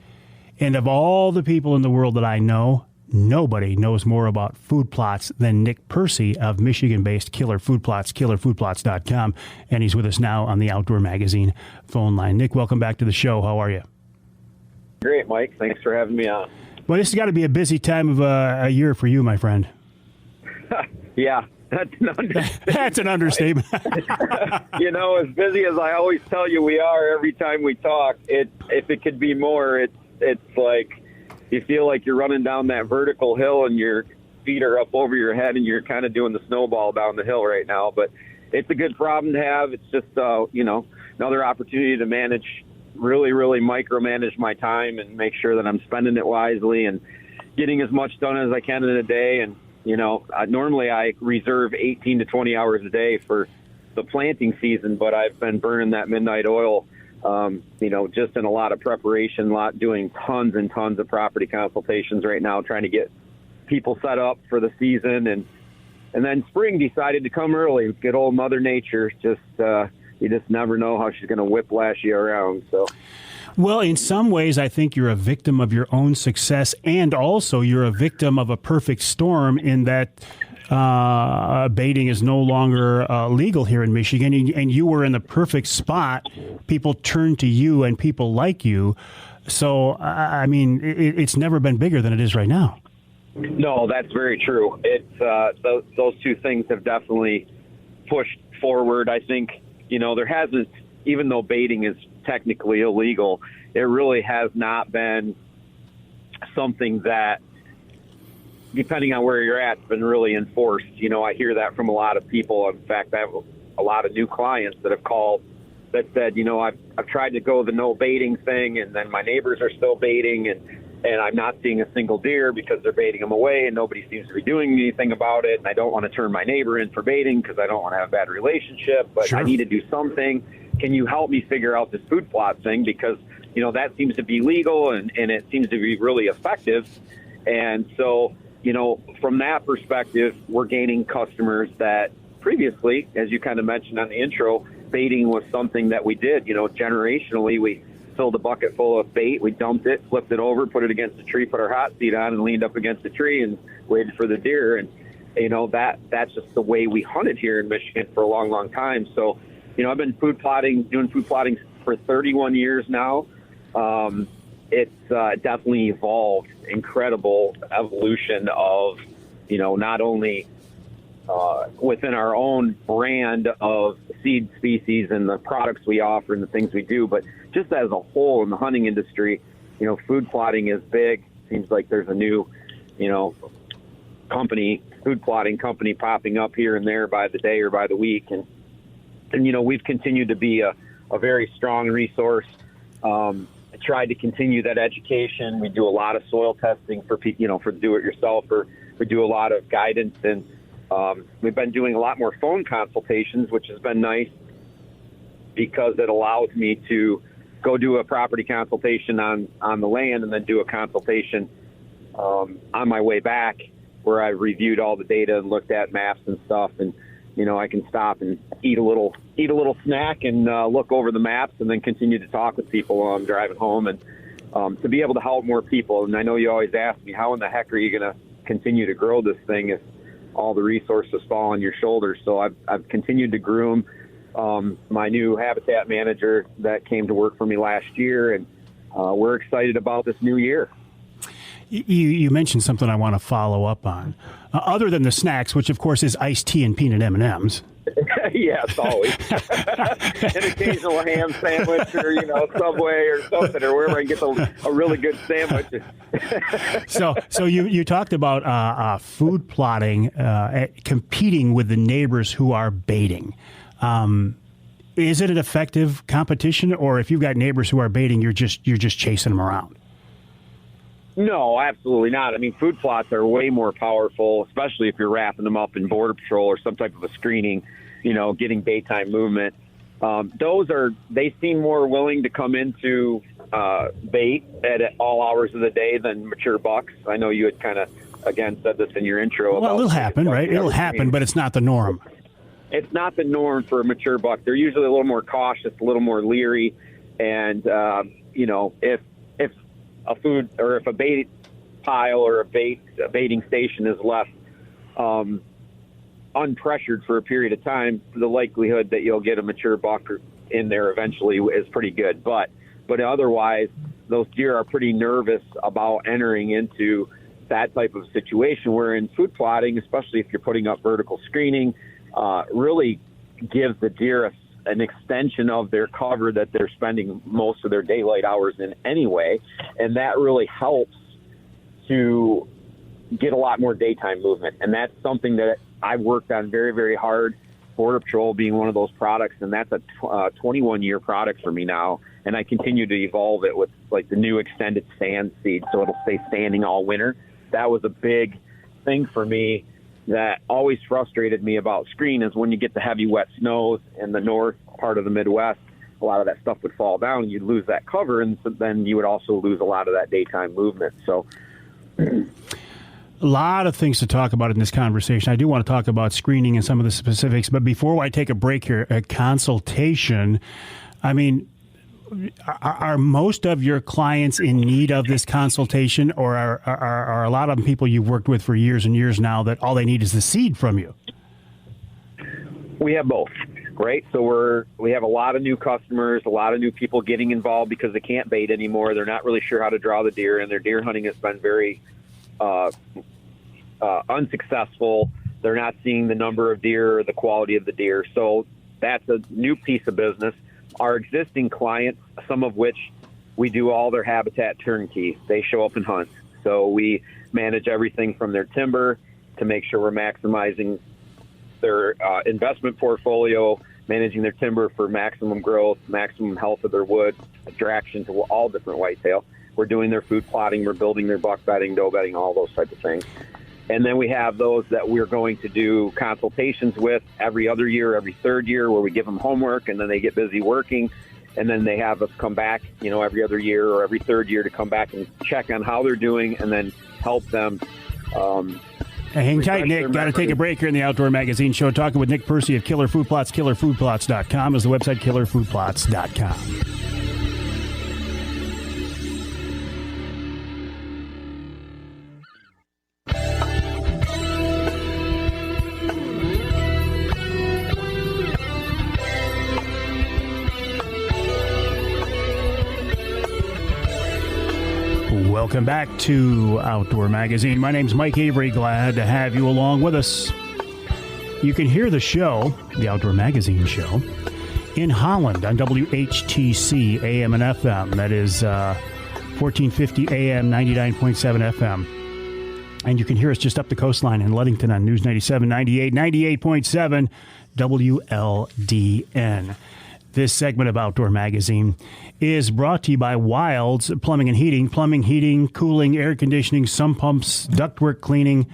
And of all the people in the world that I know, nobody knows more about food plots than Nick Percy of Michigan-based Killer Food Plots, killerfoodplots.com. And he's with us now on the Outdoor Magazine phone line. Nick, welcome back to the show. How are you? Great, Mike. Thanks for having me on. Well, this has got to be a busy time of a year for you, my friend. Yeah, that's an understatement. As busy as I always tell you we are every time we talk, if it could be more, it's like you feel like you're running down that vertical hill and your feet are up over your head and you're kind of doing the snowball down the hill right now. But it's a good problem to have. It's just, another opportunity to really micromanage my time and make sure that I'm spending it wisely and getting as much done as I can in a day. And, normally I reserve 18 to 20 hours a day for the planting season, but I've been burning that midnight oil, just in a lot of preparation, doing tons and tons of property consultations right now, trying to get people set up for the season. And then spring decided to come early. Good old Mother Nature. You just never know how she's going to whiplash you around. So, well, in some ways, I think you're a victim of your own success, and also you're a victim of a perfect storm in that baiting is no longer legal here in Michigan, and you were in the perfect spot. People turn to you, and people like you. So, I mean, it's never been bigger than it is right now. No, that's very true. It's those two things have definitely pushed forward. I think, there hasn't, even though baiting is technically illegal, it really has not been something that, depending on where you're at, has been really enforced. I hear that from a lot of people. In fact, I have a lot of new clients that have called that said, I've tried to go the no baiting thing, and then my neighbors are still baiting, and I'm not seeing a single deer because they're baiting them away, and nobody seems to be doing anything about it. And I don't want to turn my neighbor in for baiting because I don't want to have a bad relationship, but sure, I need to do something. Can you help me figure out this food plot thing? Because, that seems to be legal and it seems to be really effective. And so, from that perspective, we're gaining customers that previously, as you kind of mentioned on the intro, baiting was something that we did. Generationally, filled a bucket full of bait. We dumped it, flipped it over, put it against the tree, put our hot seat on, and leaned up against the tree and waited for the deer. And, that's just the way we hunted here in Michigan for a long, long time. So, I've been doing food plotting for 31 years now. It's definitely evolved, incredible evolution of, not only within our own brand of seed species and the products we offer and the things we do, but just as a whole in the hunting industry, food plotting is big. Seems like there's a new, food plotting company popping up here and there by the day or by the week. And we've continued to be a very strong resource. I tried to continue that education. We do a lot of soil testing for do-it-yourself, or we do a lot of guidance, and we've been doing a lot more phone consultations, which has been nice because it allows me to go do a property consultation on the land and then do a consultation on my way back, where I reviewed all the data and looked at maps and stuff, and I can stop and eat a little snack and look over the maps and then continue to talk with people while I'm driving home, and to be able to help more people. And I know you always ask me, how in the heck are you going to continue to grow this thing if all the resources fall on your shoulders? So I've continued to groom my new habitat manager that came to work for me last year, and we're excited about this new year. You mentioned something I want to follow up on. Other than the snacks, which of course is iced tea and peanut M&Ms. Yes, always. An occasional ham sandwich, or Subway or something, or wherever I can get a really good sandwich. So you talked about food plotting, competing with the neighbors who are baiting. Is it an effective competition, or if you've got neighbors who are baiting, you're just chasing them around? No, absolutely not. I mean, food plots are way more powerful, especially if you're wrapping them up in Border Patrol or some type of a screening, getting daytime movement. They seem more willing to come into bait at all hours of the day than mature bucks. I know you had kind of, again, said this in your intro. Well, it'll happen, right? It'll happen, but it's not the norm. It's not the norm for a mature buck. They're usually a little more cautious, a little more leery, and, if a bait pile or a baiting station is left unpressured for a period of time, the likelihood that you'll get a mature buck in there eventually is pretty good. But otherwise, those deer are pretty nervous about entering into that type of situation, where in food plotting, especially if you're putting up vertical screening, really gives the deer an extension of their cover that they're spending most of their daylight hours in anyway. And that really helps to get a lot more daytime movement. And that's something that I've worked on very, very hard, Border Patrol being one of those products. And that's a 21-year product for me now. And I continue to evolve it with like the new extended stand seed, so it'll stay standing all winter. That was a big thing for me that always frustrated me about screen, is when you get the heavy wet snows in the north part of the Midwest, a lot of that stuff would fall down and you'd lose that cover, and so then you would also lose a lot of that daytime movement. So a lot of things to talk about in this conversation. I do want to talk about screening and some of the specifics, but before I take a break here, a consultation, I mean, are most of your clients in need of this consultation, or are a lot of them people you've worked with for years and years now that all they need is the seed from you? We have both, right? So we have a lot of new customers, a lot of new people getting involved because they can't bait anymore. They're not really sure how to draw the deer, and their deer hunting has been very unsuccessful. They're not seeing the number of deer or the quality of the deer. So that's a new piece of business. Our existing clients, some of which we do all their habitat turnkey, they show up and hunt. So we manage everything from their timber to make sure we're maximizing their investment portfolio, managing their timber for maximum growth, maximum health of their wood, attraction to all different whitetail. We're doing their food plotting, we're building their buck bedding, doe bedding, all those types of things. And then we have those that we're going to do consultations with every other year, every third year, where we give them homework and then they get busy working. And then they have us come back, every other year or every third year to come back and check on how they're doing and then help them. Hang tight, Nick. Got to take a break here in the Outdoor Magazine Show. Talking with Nick Percy of Killer Food Plots. KillerFoodPlots.com is the website, killerfoodplots.com. Welcome back to Outdoor Magazine. My name's Mike Avery. Glad to have you along with us. You can hear the show, the Outdoor Magazine show, in Holland on WHTC AM and FM. That is 1450 AM, 99.7 FM. And you can hear us just up the coastline in Ludington on News 97, 98, 98.7 WLDN. This segment of Outdoor Magazine is brought to you by Wilds Plumbing and Heating. Plumbing, heating, cooling, air conditioning, sump pumps, ductwork cleaning,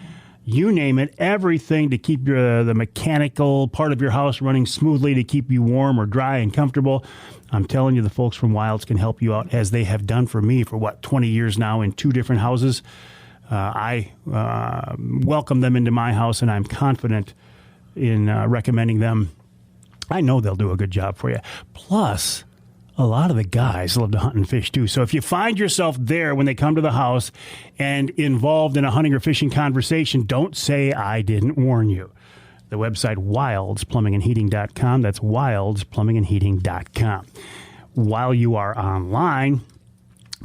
you name it. Everything to keep the mechanical part of your house running smoothly, to keep you warm or dry and comfortable. I'm telling you, the folks from Wilds can help you out, as they have done for me for, 20 years now in 2 different houses. I welcome them into my house, and I'm confident in recommending them. I know they'll do a good job for you. Plus, a lot of the guys love to hunt and fish too. So if you find yourself there when they come to the house and involved in a hunting or fishing conversation, don't say I didn't warn you. The website, wildsplumbingandheating.com. That's wildsplumbingandheating.com. While you are online,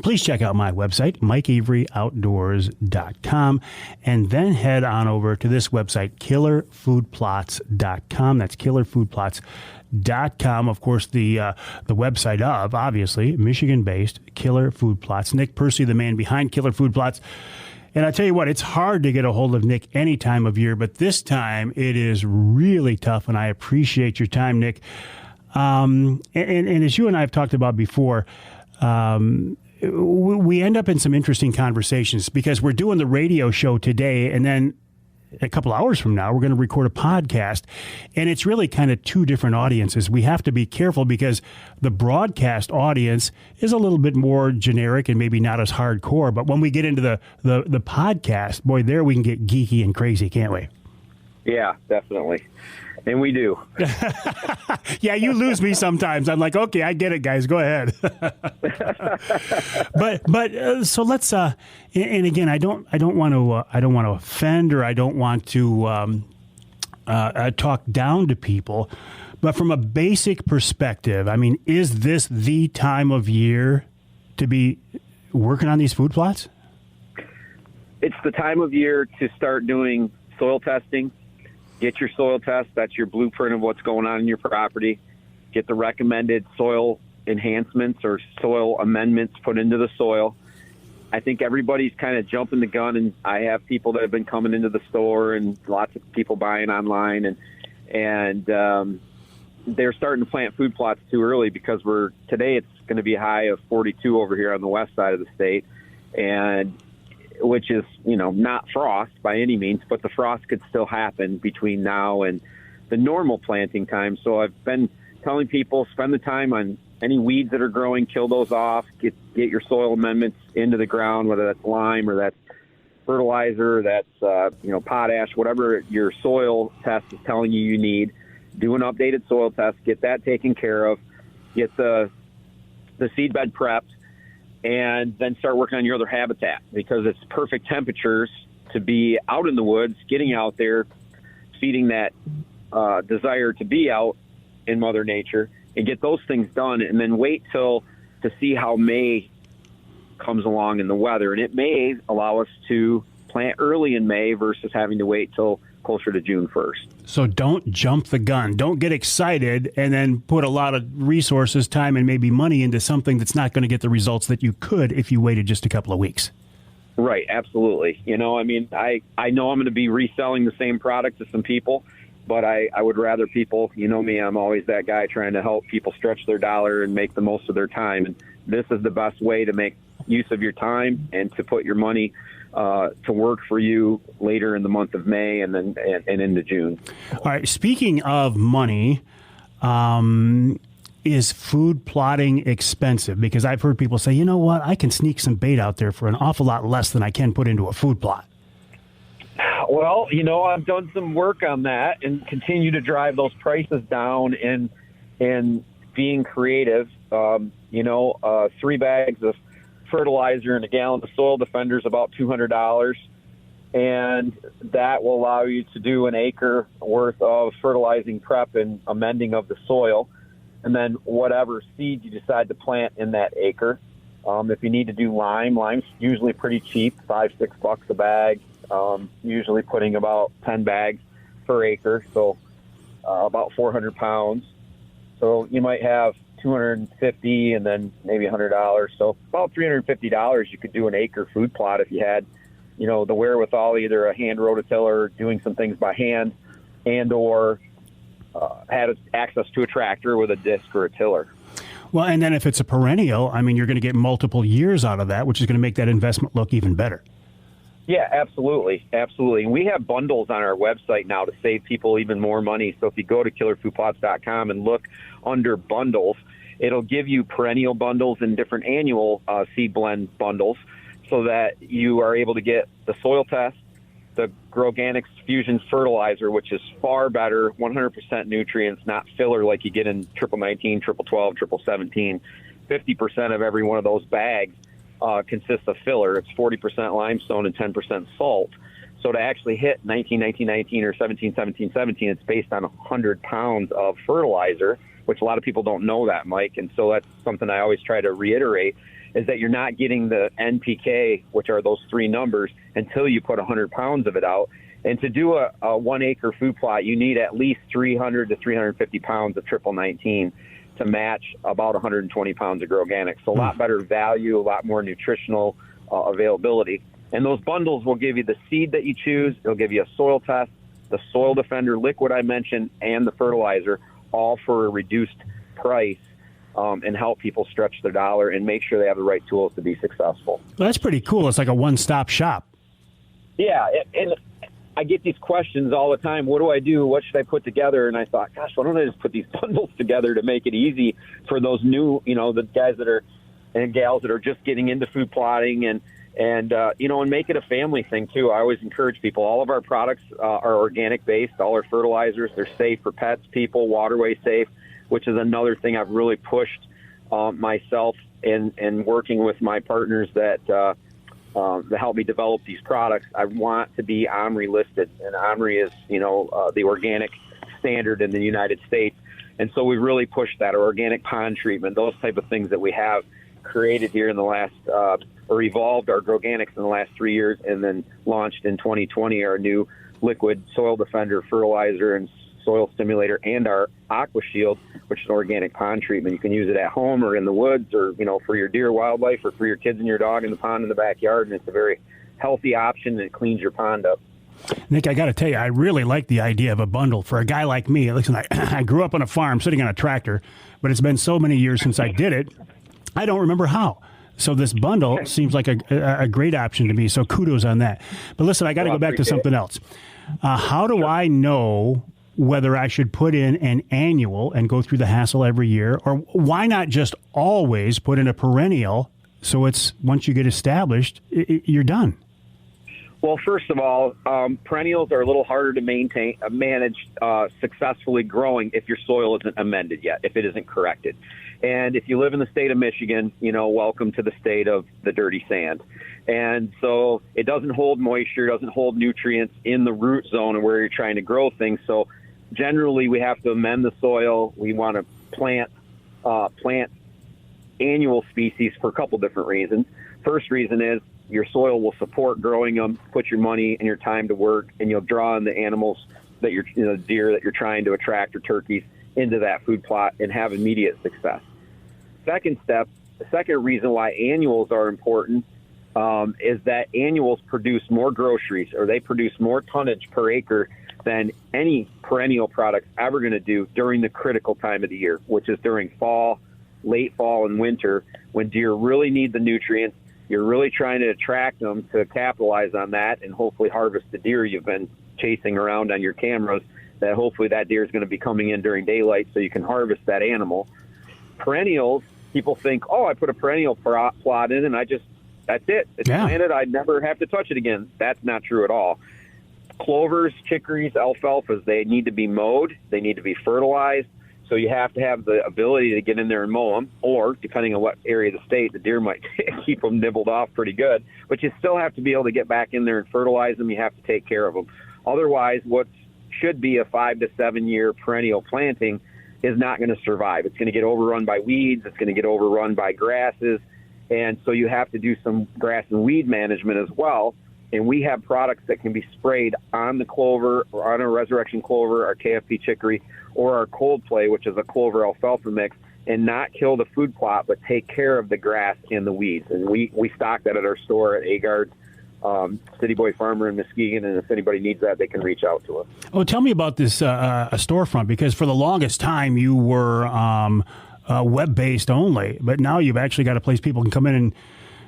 please check out my website, MikeAveryOutdoors.com, and then head on over to this website, KillerFoodPlots.com. That's KillerFoodPlots.com. Of course, the website of, obviously, Michigan-based Killer Food Plots. Nick Percy, the man behind Killer Food Plots. And I tell you what, it's hard to get a hold of Nick any time of year, but this time it is really tough, and I appreciate your time, Nick. And as you and I have talked about before, we end up in some interesting conversations because we're doing the radio show today, and then a couple hours from now, we're going to record a podcast, and it's really kind of 2 different audiences. We have to be careful because the broadcast audience is a little bit more generic and maybe not as hardcore, but when we get into the podcast, boy, there we can get geeky and crazy, can't we? Yeah, definitely. And we do. Yeah, you lose me sometimes. I'm like, okay, I get it, guys. Go ahead. but so let's. And again, I don't want to offend, or I don't want to talk down to people. But from a basic perspective, I mean, is this the time of year to be working on these food plots? It's the time of year to start doing soil testing. Get your soil test. That's your blueprint of what's going on in your property. Get the recommended soil enhancements or soil amendments put into the soil. I think everybody's kind of jumping the gun, and I have people that have been coming into the store and lots of people buying online, and they're starting to plant food plots too early because today it's going to be a high of 42 over here on the west side of the state, and which is, not frost by any means, but the frost could still happen between now and the normal planting time. So I've been telling people, spend the time on any weeds that are growing, kill those off, get your soil amendments into the ground, whether that's lime or that's fertilizer, that's, potash, whatever your soil test is telling you need. Do an updated soil test, get that taken care of, get the seed bed prepped, and then start working on your other habitat, because it's perfect temperatures to be out in the woods, getting out there, feeding that desire to be out in Mother Nature, and get those things done, and then wait to see how May comes along in the weather. And it may allow us to plant early in May versus having to wait till closer to June 1st. So don't jump the gun. Don't get excited and then put a lot of resources, time, and maybe money into something that's not going to get the results that you could if you waited just a couple of weeks. Right, absolutely. I know I'm going to be reselling the same product to some people, but I would rather people, me, I'm always that guy trying to help people stretch their dollar and make the most of their time. And this is the best way to make use of your time and to put your money to work for you later in the month of May and then and into June. All right. Speaking of money, is food plotting expensive? Because I've heard people say, you know what, I can sneak some bait out there for an awful lot less than I can put into a food plot. Well, I've done some work on that and continue to drive those prices down and being creative. 3 bags of fertilizer and a gallon of soil defender is about $200, and that will allow you to do an acre worth of fertilizing prep and amending of the soil, and then whatever seed you decide to plant in that acre. If you need to do lime's usually pretty cheap, $5-6 a bag. Usually putting about 10 bags per acre, so about 400 pounds. So you might have $250 and then maybe $100. So about $350 you could do an acre food plot if you had, the wherewithal, either a hand rototiller, doing some things by hand, and or had access to a tractor with a disc or a tiller. Well, and then if it's a perennial, I mean, you're going to get multiple years out of that, which is going to make that investment look even better. Yeah, absolutely. Absolutely. And we have bundles on our website now to save people even more money. So if you go to killerfoodplots.com and look under bundles, it'll give you perennial bundles and different annual seed blend bundles so that you are able to get the soil test, the Groganics Fusion fertilizer, which is far better, 100% nutrients, not filler like you get in triple 19, triple 12, triple 17. 50% of every one of those bags consists of filler. It's 40% limestone and 10% salt. So to actually hit 19, or 17, it's based on 100 pounds of fertilizer, which a lot of people don't know that, Mike. And so that's something I always try to reiterate, is that you're not getting the NPK, which are those three numbers, until you put 100 pounds of it out. And to do a 1 acre food plot, you need at least 300 to 350 pounds of triple 19 to match about 120 pounds of Groganics. So a lot better value, a lot more nutritional availability. And those bundles will give you the seed that you choose. It'll give you a soil test, the Soil Defender liquid I mentioned, and the fertilizer, all for a reduced price, and help people stretch their dollar and make sure they have the right tools to be successful. Well, that's pretty cool. It's like a one-stop shop. Yeah, and I get these questions all the time. What do I do? What should I put together? And I thought, gosh, why don't I just put these bundles together to make it easy for those new, the guys that are and gals that are just getting into food plotting and make it a family thing too. I always encourage people. All of our products are organic based. All our fertilizers, they're safe for pets, people, waterway safe, which is another thing I've really pushed myself and working with my partners that help me develop these products. I want to be OMRI listed, and OMRI is, the organic standard in the United States. And so we really pushed that, or organic pond treatment, those type of things that we have created here in the last, or evolved our Groganics in the last 3 years, and then launched in 2020 our new liquid Soil Defender fertilizer and soil stimulator, and our Aqua Shield, which is an organic pond treatment. You can use it at home or in the woods, or for your deer wildlife, or for your kids and your dog in the pond in the backyard. And it's a very healthy option, and it cleans your pond up. Nick, I got to tell you, I really like the idea of a bundle for a guy like me. Listen, I grew up on a farm sitting on a tractor, but it's been so many years since I did it, I don't remember how. So this bundle seems like a great option to me. So kudos on that. But listen, I got to go back to something else. How do I know whether I should put in an annual and go through the hassle every year, or why not just always put in a perennial so it's once you get established, you're done? Well, first of all, perennials are a little harder to manage successfully growing if your soil isn't amended yet, if it isn't corrected. And if you live in the state of Michigan, welcome to the state of the dirty sand. And so it doesn't hold moisture, doesn't hold nutrients in the root zone where you're trying to grow things. So generally we have to amend the soil. We want to plant annual species for a couple different reasons. First reason is your soil will support growing them, put your money and your time to work, and you'll draw in the animals that you're, deer that you're trying to attract, or turkeys, into that food plot and have immediate success. Second step, the second reason why annuals are important is that annuals produce more groceries, or they produce more tonnage per acre than any perennial product's ever going to do during the critical time of the year, which is during fall, late fall and winter, when deer really need the nutrients. You're really trying to attract them to capitalize on that and hopefully harvest the deer you've been chasing around on your cameras, that hopefully that deer is going to be coming in during daylight so you can harvest that animal. Perennials, people think, I put a perennial plot in and that's it. It's planted. I'd never have to touch it again. That's not true at all. Clovers, chicories, alfalfas, they need to be mowed. They need to be fertilized. So you have to have the ability to get in there and mow them, or depending on what area of the state, the deer might keep them nibbled off pretty good. But you still have to be able to get back in there and fertilize them. You have to take care of them. Otherwise, what should be a 5 to 7 year perennial planting is not going to survive. It's going to get overrun by weeds. It's going to get overrun by grasses. And so you have to do some grass and weed management as well. And we have products that can be sprayed on the clover or on our Resurrection Clover, our KFP chicory, or our Cold Play, which is a clover alfalfa mix, and not kill the food plot, but take care of the grass and the weeds. And we stock that at our store at Agard, City Boy Farmer in Muskegon, and if anybody needs that, they can reach out to us. Oh, tell me about this a storefront, because for the longest time you were web-based only, but now you've actually got a place people can come in and,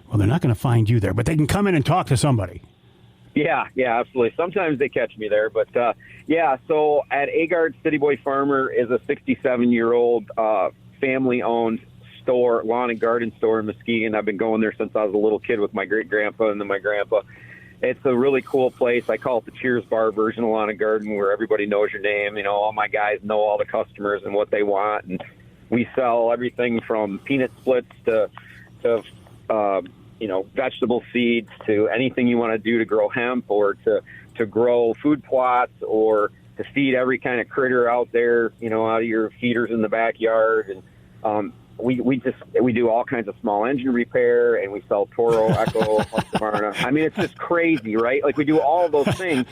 well, they're not going to find you there, but they can come in and talk to somebody. Yeah, absolutely. Sometimes they catch me there, but so at Agard, City Boy Farmer is a 67-year-old family-owned store, lawn and garden store in Muskegon. I've been going there since I was a little kid with my great-grandpa and then my grandpa. It's a really cool place. I call it the Cheers Bar version of lawn and garden, where everybody knows your name. You know, all my guys know all the customers and what they want, and we sell everything from peanut splits to vegetable seeds, to anything you want to do to grow hemp, or to grow food plots, or to feed every kind of critter out there, out of your feeders in the backyard. And we do all kinds of small engine repair, and we sell Toro, Echo, Husqvarna. I mean, it's just crazy, right? Like, we do all of those things.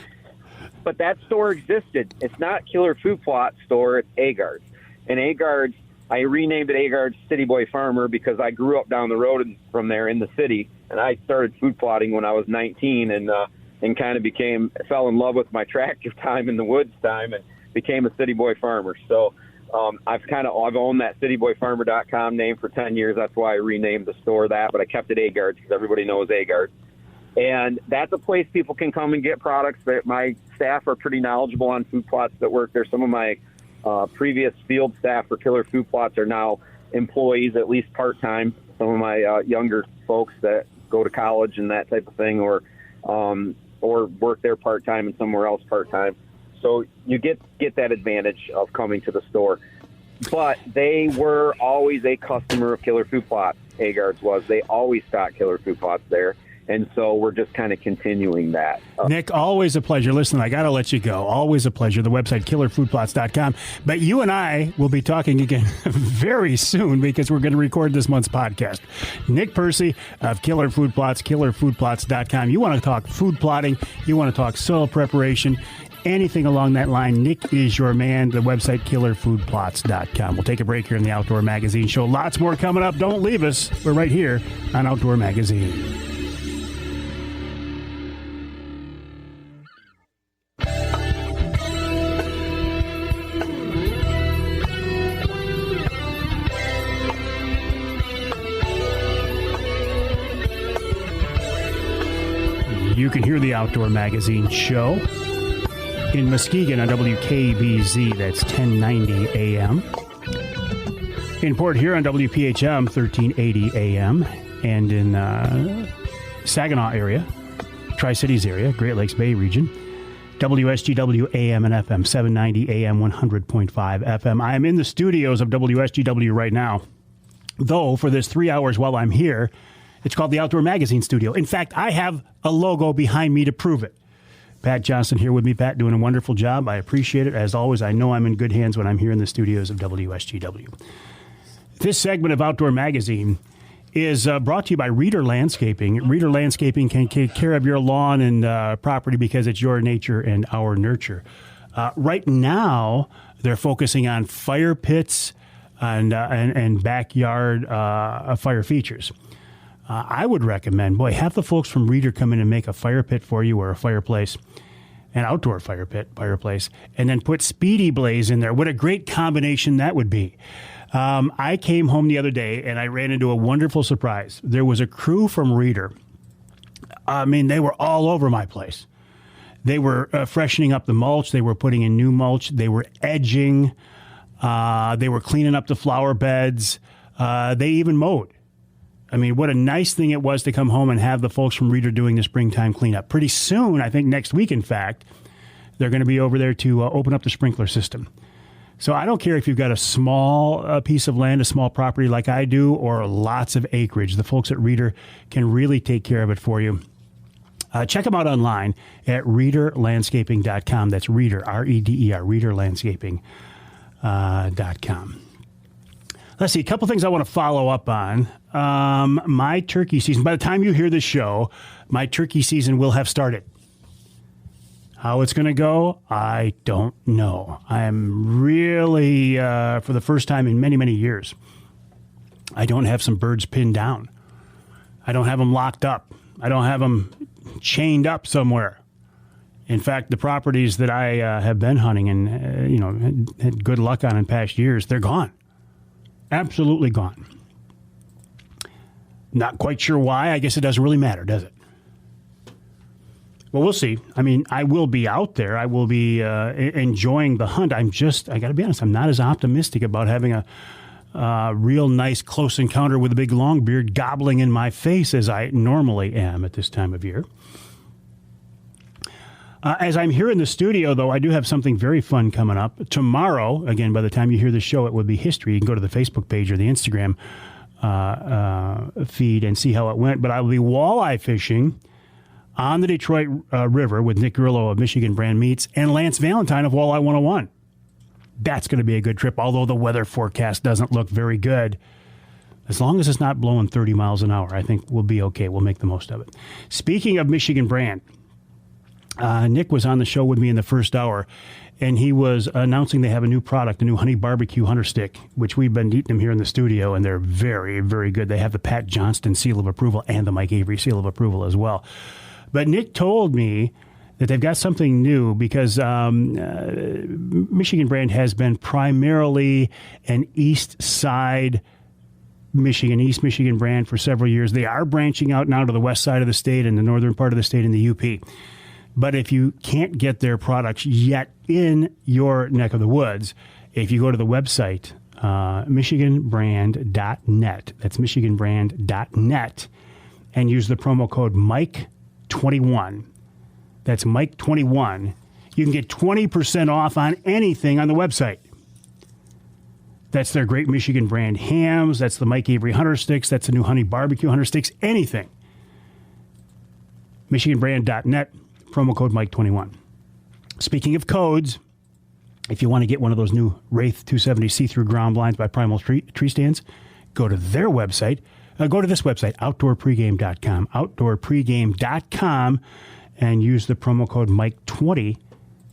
But that store existed. It's not Killer Food Plot store, it's Agard. And Agard, I renamed it Agard City Boy Farmer because I grew up down the road from there in the city, and I started food plotting when I was 19, and kind of fell in love with my tractor time in the woods time, and became a City Boy Farmer. So I've owned that cityboyfarmer.com name for 10 years. That's why I renamed the store that, but I kept it Agard because everybody knows Agard. And that's a place people can come and get products. That my staff are pretty knowledgeable on food plots that work there. Some of my previous field staff for Killer Food Plots are now employees, at least part-time. Some of my younger folks that go to college and that type of thing, or work there part-time and somewhere else part-time. So you get that advantage of coming to the store. But they were always a customer of Killer Food Plots. Agard's was. They always stocked Killer Food Plots there. And so we're just kind of continuing that. Nick, always a pleasure. Listen, I got to let you go. Always a pleasure. The website, killerfoodplots.com. But you and I will be talking again very soon, because we're going to record this month's podcast. Nick Percy of Killer Food Plots, killerfoodplots.com. You want to talk food plotting, you want to talk soil preparation, anything along that line, Nick is your man. The website, killerfoodplots.com. We'll take a break here in the Outdoor Magazine Show. Lots more coming up. Don't leave us. We're right here on Outdoor Magazine. You can hear the Outdoor Magazine Show in Muskegon on WKBZ, that's 1090 AM. In Port Huron, WPHM, 1380 AM. And in Saginaw area, Tri-Cities area, Great Lakes Bay region, WSGW AM and FM, 790 AM, 100.5 FM. I am in the studios of WSGW right now, though for this 3 hours while I'm here, it's called the Outdoor Magazine Studio. In fact, I have a logo behind me to prove it. Pat Johnson here with me. Pat, doing a wonderful job. I appreciate it. As always, I know I'm in good hands when I'm here in the studios of WSGW. This segment of Outdoor Magazine is brought to you by Reader Landscaping. Reader Landscaping can take care of your lawn and property because it's your nature and our nurture. Right now, they're focusing on fire pits and backyard fire features. I would recommend, have the folks from Reader come in and make a fire pit for you, or a fireplace, an outdoor fireplace, and then put Speedy Blaze in there. What a great combination that would be. I came home the other day and I ran into a wonderful surprise. There was a crew from Reader. I mean, they were all over my place. They were freshening up the mulch. They were putting in new mulch. They were edging. They were cleaning up the flower beds. They even mowed. I mean, what a nice thing it was to come home and have the folks from Reader doing the springtime cleanup. Pretty soon, I think next week, in fact, they're going to be over there to open up the sprinkler system. So I don't care if you've got a small piece of land, a small property like I do, or lots of acreage. The folks at Reader can really take care of it for you. Check them out online at readerlandscaping.com. That's Reader, R-E-D-E-R, readerlandscaping.com. Let's see, a couple things I want to follow up on. My turkey season, by the time you hear this show, my turkey season will have started. How it's going to go, I don't know. I am really, for the first time in many, many years, I don't have some birds pinned down. I don't have them locked up. I don't have them chained up somewhere. In fact, the properties that I have been hunting and had good luck on in past years, they're gone. Absolutely gone. Not quite sure why. I guess it doesn't really matter, does it? Well, we'll see. I mean, I will be out there. I will be enjoying the hunt. I got to be honest, I'm not as optimistic about having a real nice close encounter with a big longbeard gobbling in my face as I normally am at this time of year. As I'm here in the studio, though, I do have something very fun coming up. Tomorrow, again, by the time you hear the show, it will be history. You can go to the Facebook page or the Instagram feed and see how it went. But I will be walleye fishing on the Detroit River with Nick Grillo of Michigan Brand Meats and Lance Valentine of Walleye 101. That's going to be a good trip, although the weather forecast doesn't look very good. As long as it's not blowing 30 miles an hour, I think we'll be okay. We'll make the most of it. Speaking of Michigan Brand, Nick was on the show with me in the first hour, and he was announcing they have a new product, a new honey barbecue hunter stick, which we've been eating them here in the studio, and they're very, very good. They have the Pat Johnston seal of approval and the Mike Avery seal of approval as well. But Nick told me that they've got something new because Michigan Brand has been primarily an East Side Michigan, East Michigan brand for several years. They are branching out now to the west side of the state and the northern part of the state in the UP. But if you can't get their products yet in your neck of the woods, if you go to the website, michiganbrand.net, that's michiganbrand.net, and use the promo code Mike21, that's Mike21, you can get 20% off on anything on the website. That's their Great Michigan Brand hams, that's the Mike Avery Hunter Sticks, that's the new Honey Barbecue Hunter Sticks, anything. michiganbrand.net. Promo code Mike21. Speaking of codes, if you want to get one of those new Wraith 270 see-through ground blinds by Primal Tree Stands, go to their website. Go to this website, outdoorpregame.com, outdoorpregame.com, and use the promo code Mike20,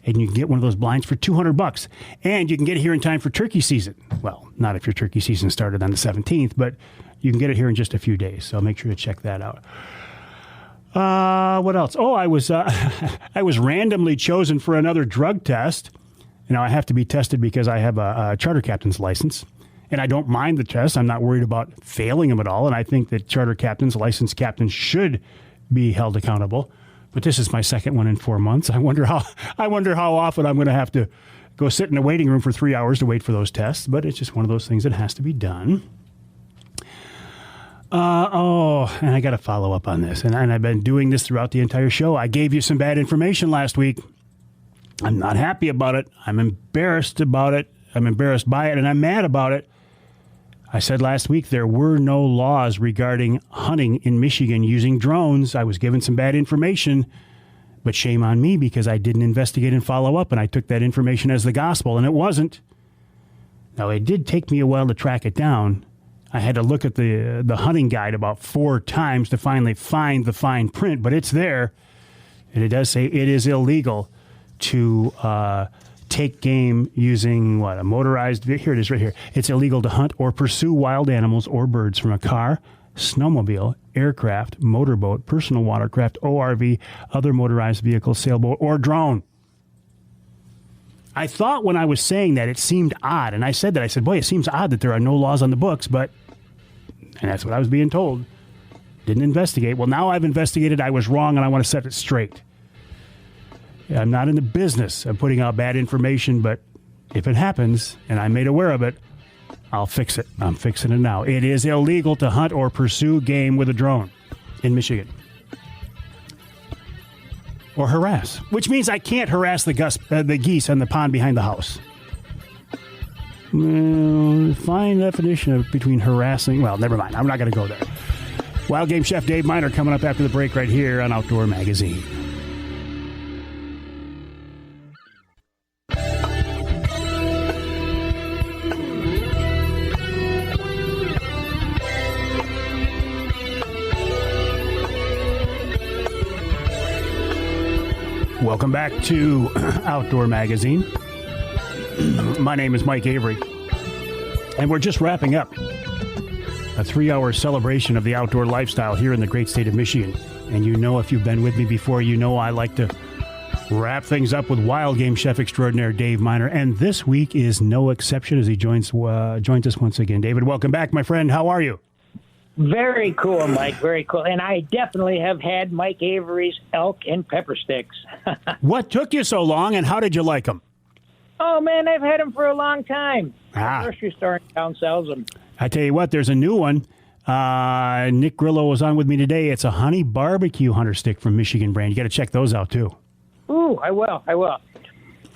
and you can get one of those blinds for $200. And you can get it here in time for turkey season. Well, not if your turkey season started on the 17th, but you can get it here in just a few days, so make sure to check that out. What else? Oh, I was randomly chosen for another drug test. I have to be tested because I have a charter captain's license, and I don't mind the test. I'm not worried about failing them at all, and I think that charter captains, licensed captains, should be held accountable. But this is my second one in 4 months. I wonder how often I'm going to have to go sit in a waiting room for 3 hours to wait for those tests. But it's just one of those things that has to be done. And I got to follow up on this. And I've been doing this throughout the entire show. I gave you some bad information last week. I'm not happy about it. I'm embarrassed about it. I'm embarrassed by it, and I'm mad about it. I said last week there were no laws regarding hunting in Michigan using drones. I was given some bad information, but shame on me because I didn't investigate and follow up, and I took that information as the gospel, and it wasn't. Now, it did take me a while to track it down. I had to look at the hunting guide about 4 times to finally find the fine print, but it's there. And it does say it is illegal to take game using, a motorized, here it is right here. It's illegal to hunt or pursue wild animals or birds from a car, snowmobile, aircraft, motorboat, personal watercraft, ORV, other motorized vehicle, sailboat, or drone. I thought when I was saying that it seemed odd, and I said that. I said, boy, it seems odd that there are no laws on the books, and that's what I was being told. Didn't investigate. Well, now I've investigated. I was wrong, and I want to set it straight. I'm not in the business of putting out bad information, but if it happens, and I'm made aware of it, I'll fix it. I'm fixing it now. It is illegal to hunt or pursue game with a drone in Michigan. Or harass, which means I can't harass the geese on the pond behind the house. Fine definition of between harassing. Well, never mind. I'm not going to go there. Wild Game Chef Dave Minar coming up after the break right here on Outdoor Magazine. Welcome back to Outdoor Magazine. My name is Mike Avery, and we're just wrapping up a 3-hour celebration of the outdoor lifestyle here in the great state of Michigan. And you know, if you've been with me before, you know I like to wrap things up with wild game chef extraordinaire Dave Minar, and this week is no exception as he joins us once again. David, welcome back, my friend. How are you? Very cool, Mike. Very cool. And I definitely have had Mike Avery's elk and pepper sticks. What took you so long, and how did you like them? Oh, man, I've had them for a long time. The grocery store in town sells them. I tell you what, there's a new one. Nick Grillo was on with me today. It's a honey barbecue hunter stick from Michigan brand. You got to check those out, too. Ooh, I will.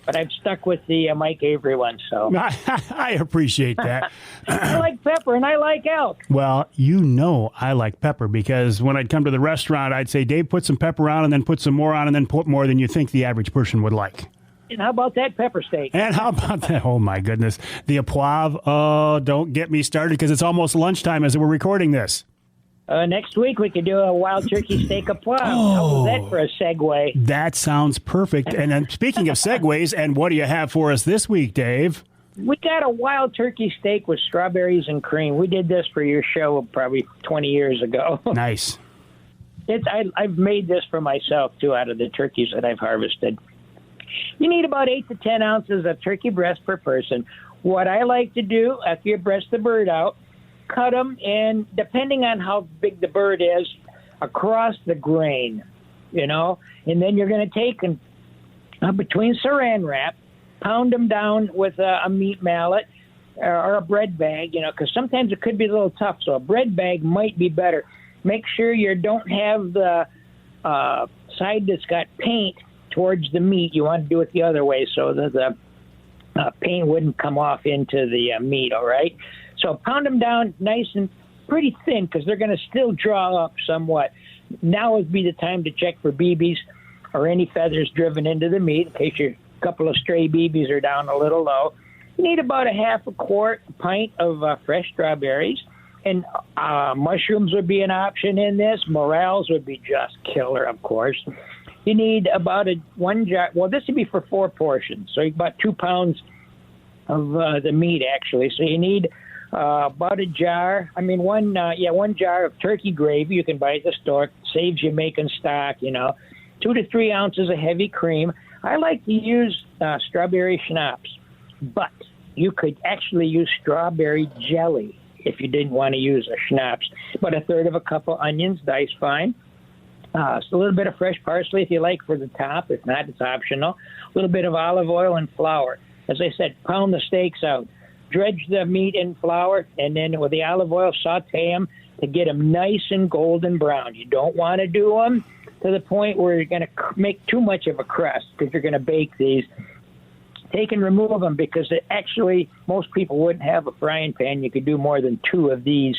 But I've stuck with the Mike Avery one, so. I appreciate that. I like pepper, and I like elk. Well, you know I like pepper, because when I'd come to the restaurant, I'd say, Dave, put some pepper on, and then put some more on, and then put more than you think the average person would like. And how about that pepper steak? And how about that? Oh, my goodness. The poivre. Oh, don't get me started, because it's almost lunchtime as we're recording this. Next week, we could do a wild turkey steak of poivre. How was that for a segue? That sounds perfect. And then speaking of segues, and what do you have for us this week, Dave? We got a wild turkey steak with strawberries and cream. We did this for your show probably 20 years ago. Nice. I've made this for myself, too, out of the turkeys that I've harvested. You need about 8 to 10 ounces of turkey breast per person. What I like to do, after you breast the bird out, cut them, and depending on how big the bird is, across the grain, and then you're going to take and between saran wrap, pound them down with a meat mallet or a bread bag, because sometimes it could be a little tough, so a bread bag might be better. Make sure you don't have the side that's got paint towards the meat. You want to do it the other way so that the paint wouldn't come off into the meat, all right? So pound them down nice and pretty thin, because they're going to still draw up somewhat. Now would be the time to check for BBs or any feathers driven into the meat, in case your couple of stray BBs are down a little low. You need about a pint of fresh strawberries, and mushrooms would be an option in this. Morels would be just killer, of course. You need about one jar. Well, this would be for 4 portions, so about 2 pounds of the meat, actually. So you need about a jar. One jar of turkey gravy you can buy at the store. Saves you making stock, 2 to 3 ounces of heavy cream. I like to use strawberry schnapps, but you could actually use strawberry jelly if you didn't want to use a schnapps. About a third of a cup of onions, diced fine. So a little bit of fresh parsley if you like for the top. If not, it's optional. A little bit of olive oil and flour. As I said, pound the steaks out. Dredge the meat in flour, and then with the olive oil, saute them to get them nice and golden brown. You don't want to do them to the point where you're going to make too much of a crust, because you're going to bake these. Take and remove them, because most people wouldn't have a frying pan. You could do more than 2 of these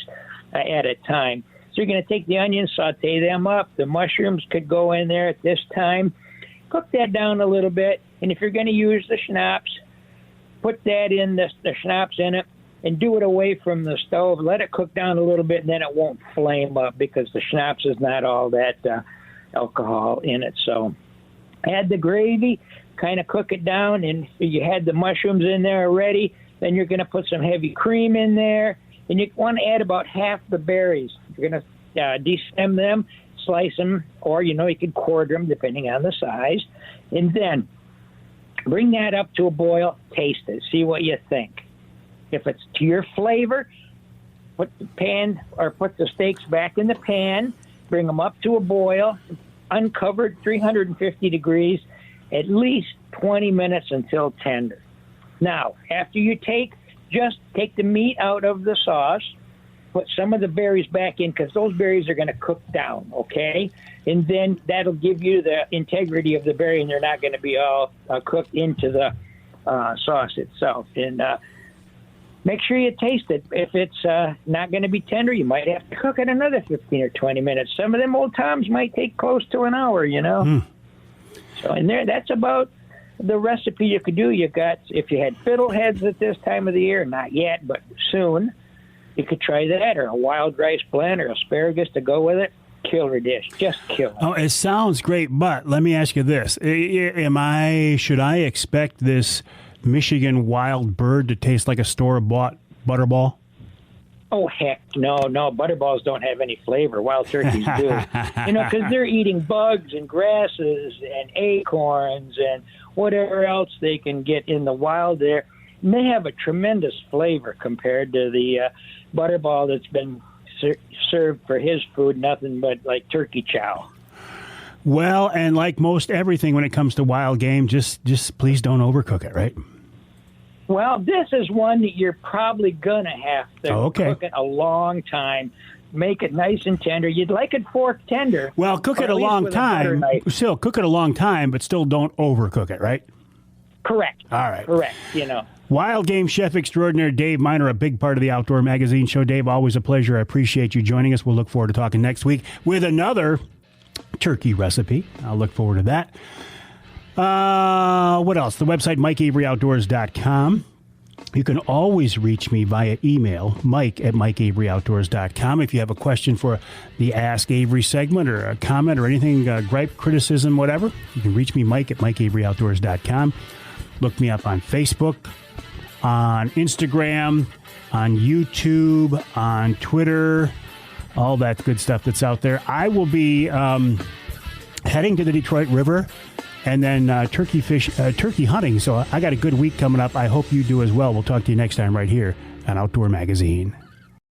at a time. So you're going to take the onions, saute them up. The mushrooms could go in there at this time. Cook that down a little bit, and if you're going to use the schnapps, put that in the schnapps in it, and do it away from the stove. Let it cook down a little bit, and then it won't flame up, because the schnapps is not all that alcohol in it. So add the gravy, kind of cook it down, and you had the mushrooms in there already. Then you're going to put some heavy cream in there, and you want to add about half the berries. You're going to destem them, slice them, or, you can quarter them depending on the size, and then bring that up to a boil, taste it, see what you think. If it's to your flavor, put the steaks back in the pan, bring them up to a boil, uncovered, 350 degrees, at least 20 minutes until tender. Now, after you just take the meat out of the sauce, put some of the berries back in, because those berries are going to cook down, okay? And then that'll give you the integrity of the berry, and they're not going to be all cooked into the sauce itself. And make sure you taste it. If it's not going to be tender, you might have to cook it another 15 or 20 minutes. Some of them old Toms might take close to an hour, So that's about the recipe you could do. You got, if you had fiddleheads at this time of the year, not yet, but soon, you could try that, or a wild rice blend or asparagus to go with it. killer dish. Just killer. Oh, it sounds great, but let me ask you this. Should I expect this Michigan wild bird to taste like a store-bought butterball? Oh, heck, no. Butterballs don't have any flavor. Wild turkeys do. Because they're eating bugs and grasses and acorns and whatever else they can get in the wild there. And they have a tremendous flavor compared to the butterball that's been served for his food, nothing but like turkey chow. Well, and like most everything when it comes to wild game, just please don't overcook it, right? Well, this is one that you're probably going to have to cook it a long time. Make it nice and tender. You'd like it fork tender. Well, cook it a long time. Still, cook it a long time, but still don't overcook it, right? Correct. All right. Correct, Wild game chef extraordinaire Dave Minar, a big part of the Outdoor Magazine show. Dave, always a pleasure. I appreciate you joining us. We'll look forward to talking next week with another turkey recipe. I'll look forward to that. What else? The website, MikeAveryOutdoors.com. You can always reach me via email, mike@MikeAveryOutdoors.com. If you have a question for the Ask Avery segment or a comment or anything, gripe, criticism, whatever, you can reach me, Mike@MikeAveryOutdoors.com. Look me up on Facebook, on Instagram, on YouTube, on Twitter, all that good stuff that's out there. I will be heading to the Detroit River and then turkey hunting. So I got a good week coming up. I hope you do as well. We'll talk to you next time right here on Outdoor Magazine.